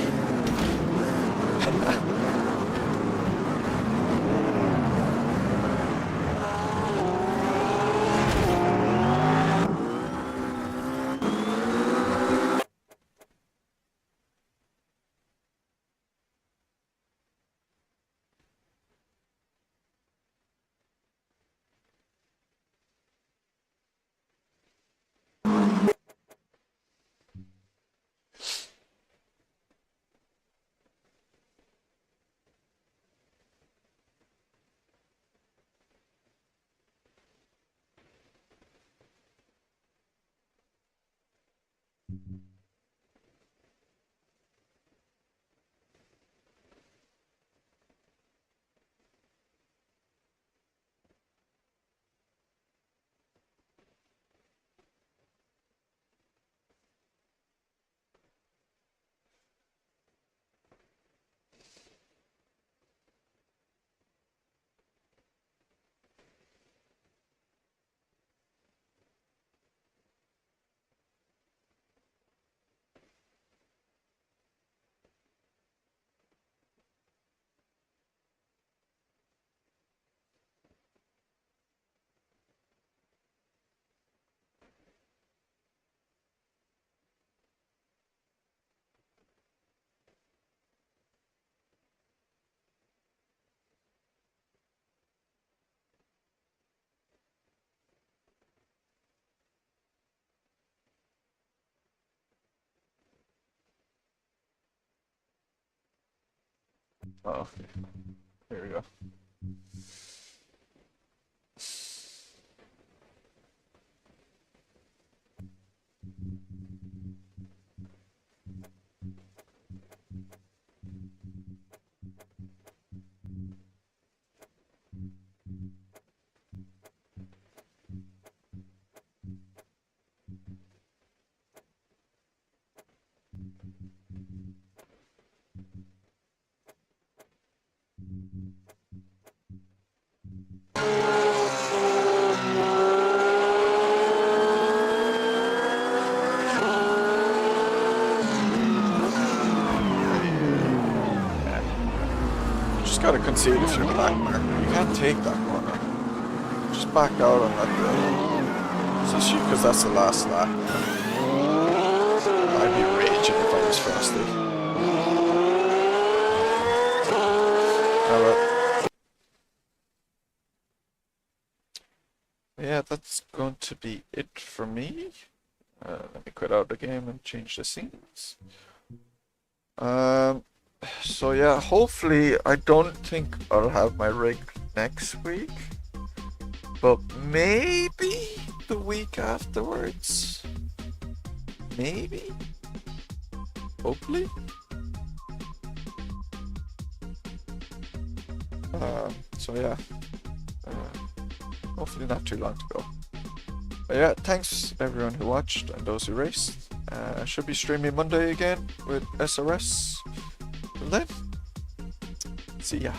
Oh, okay. Here we go. Just gotta concede if you're back there. You can't take that corner. Just back out and let the... Especially because that's the last lap. I'd be raging if I was fasted. Alright. Yeah, that's going to be it for me. Let me quit out the game and change the scenes. So yeah, hopefully I don't think I'll have my rig next week, but maybe the week afterwards. Maybe. Hopefully. So yeah. Hopefully not too long to go. But yeah, thanks everyone who watched and those who raced. I should be streaming Monday again with SRS. Till then, see ya.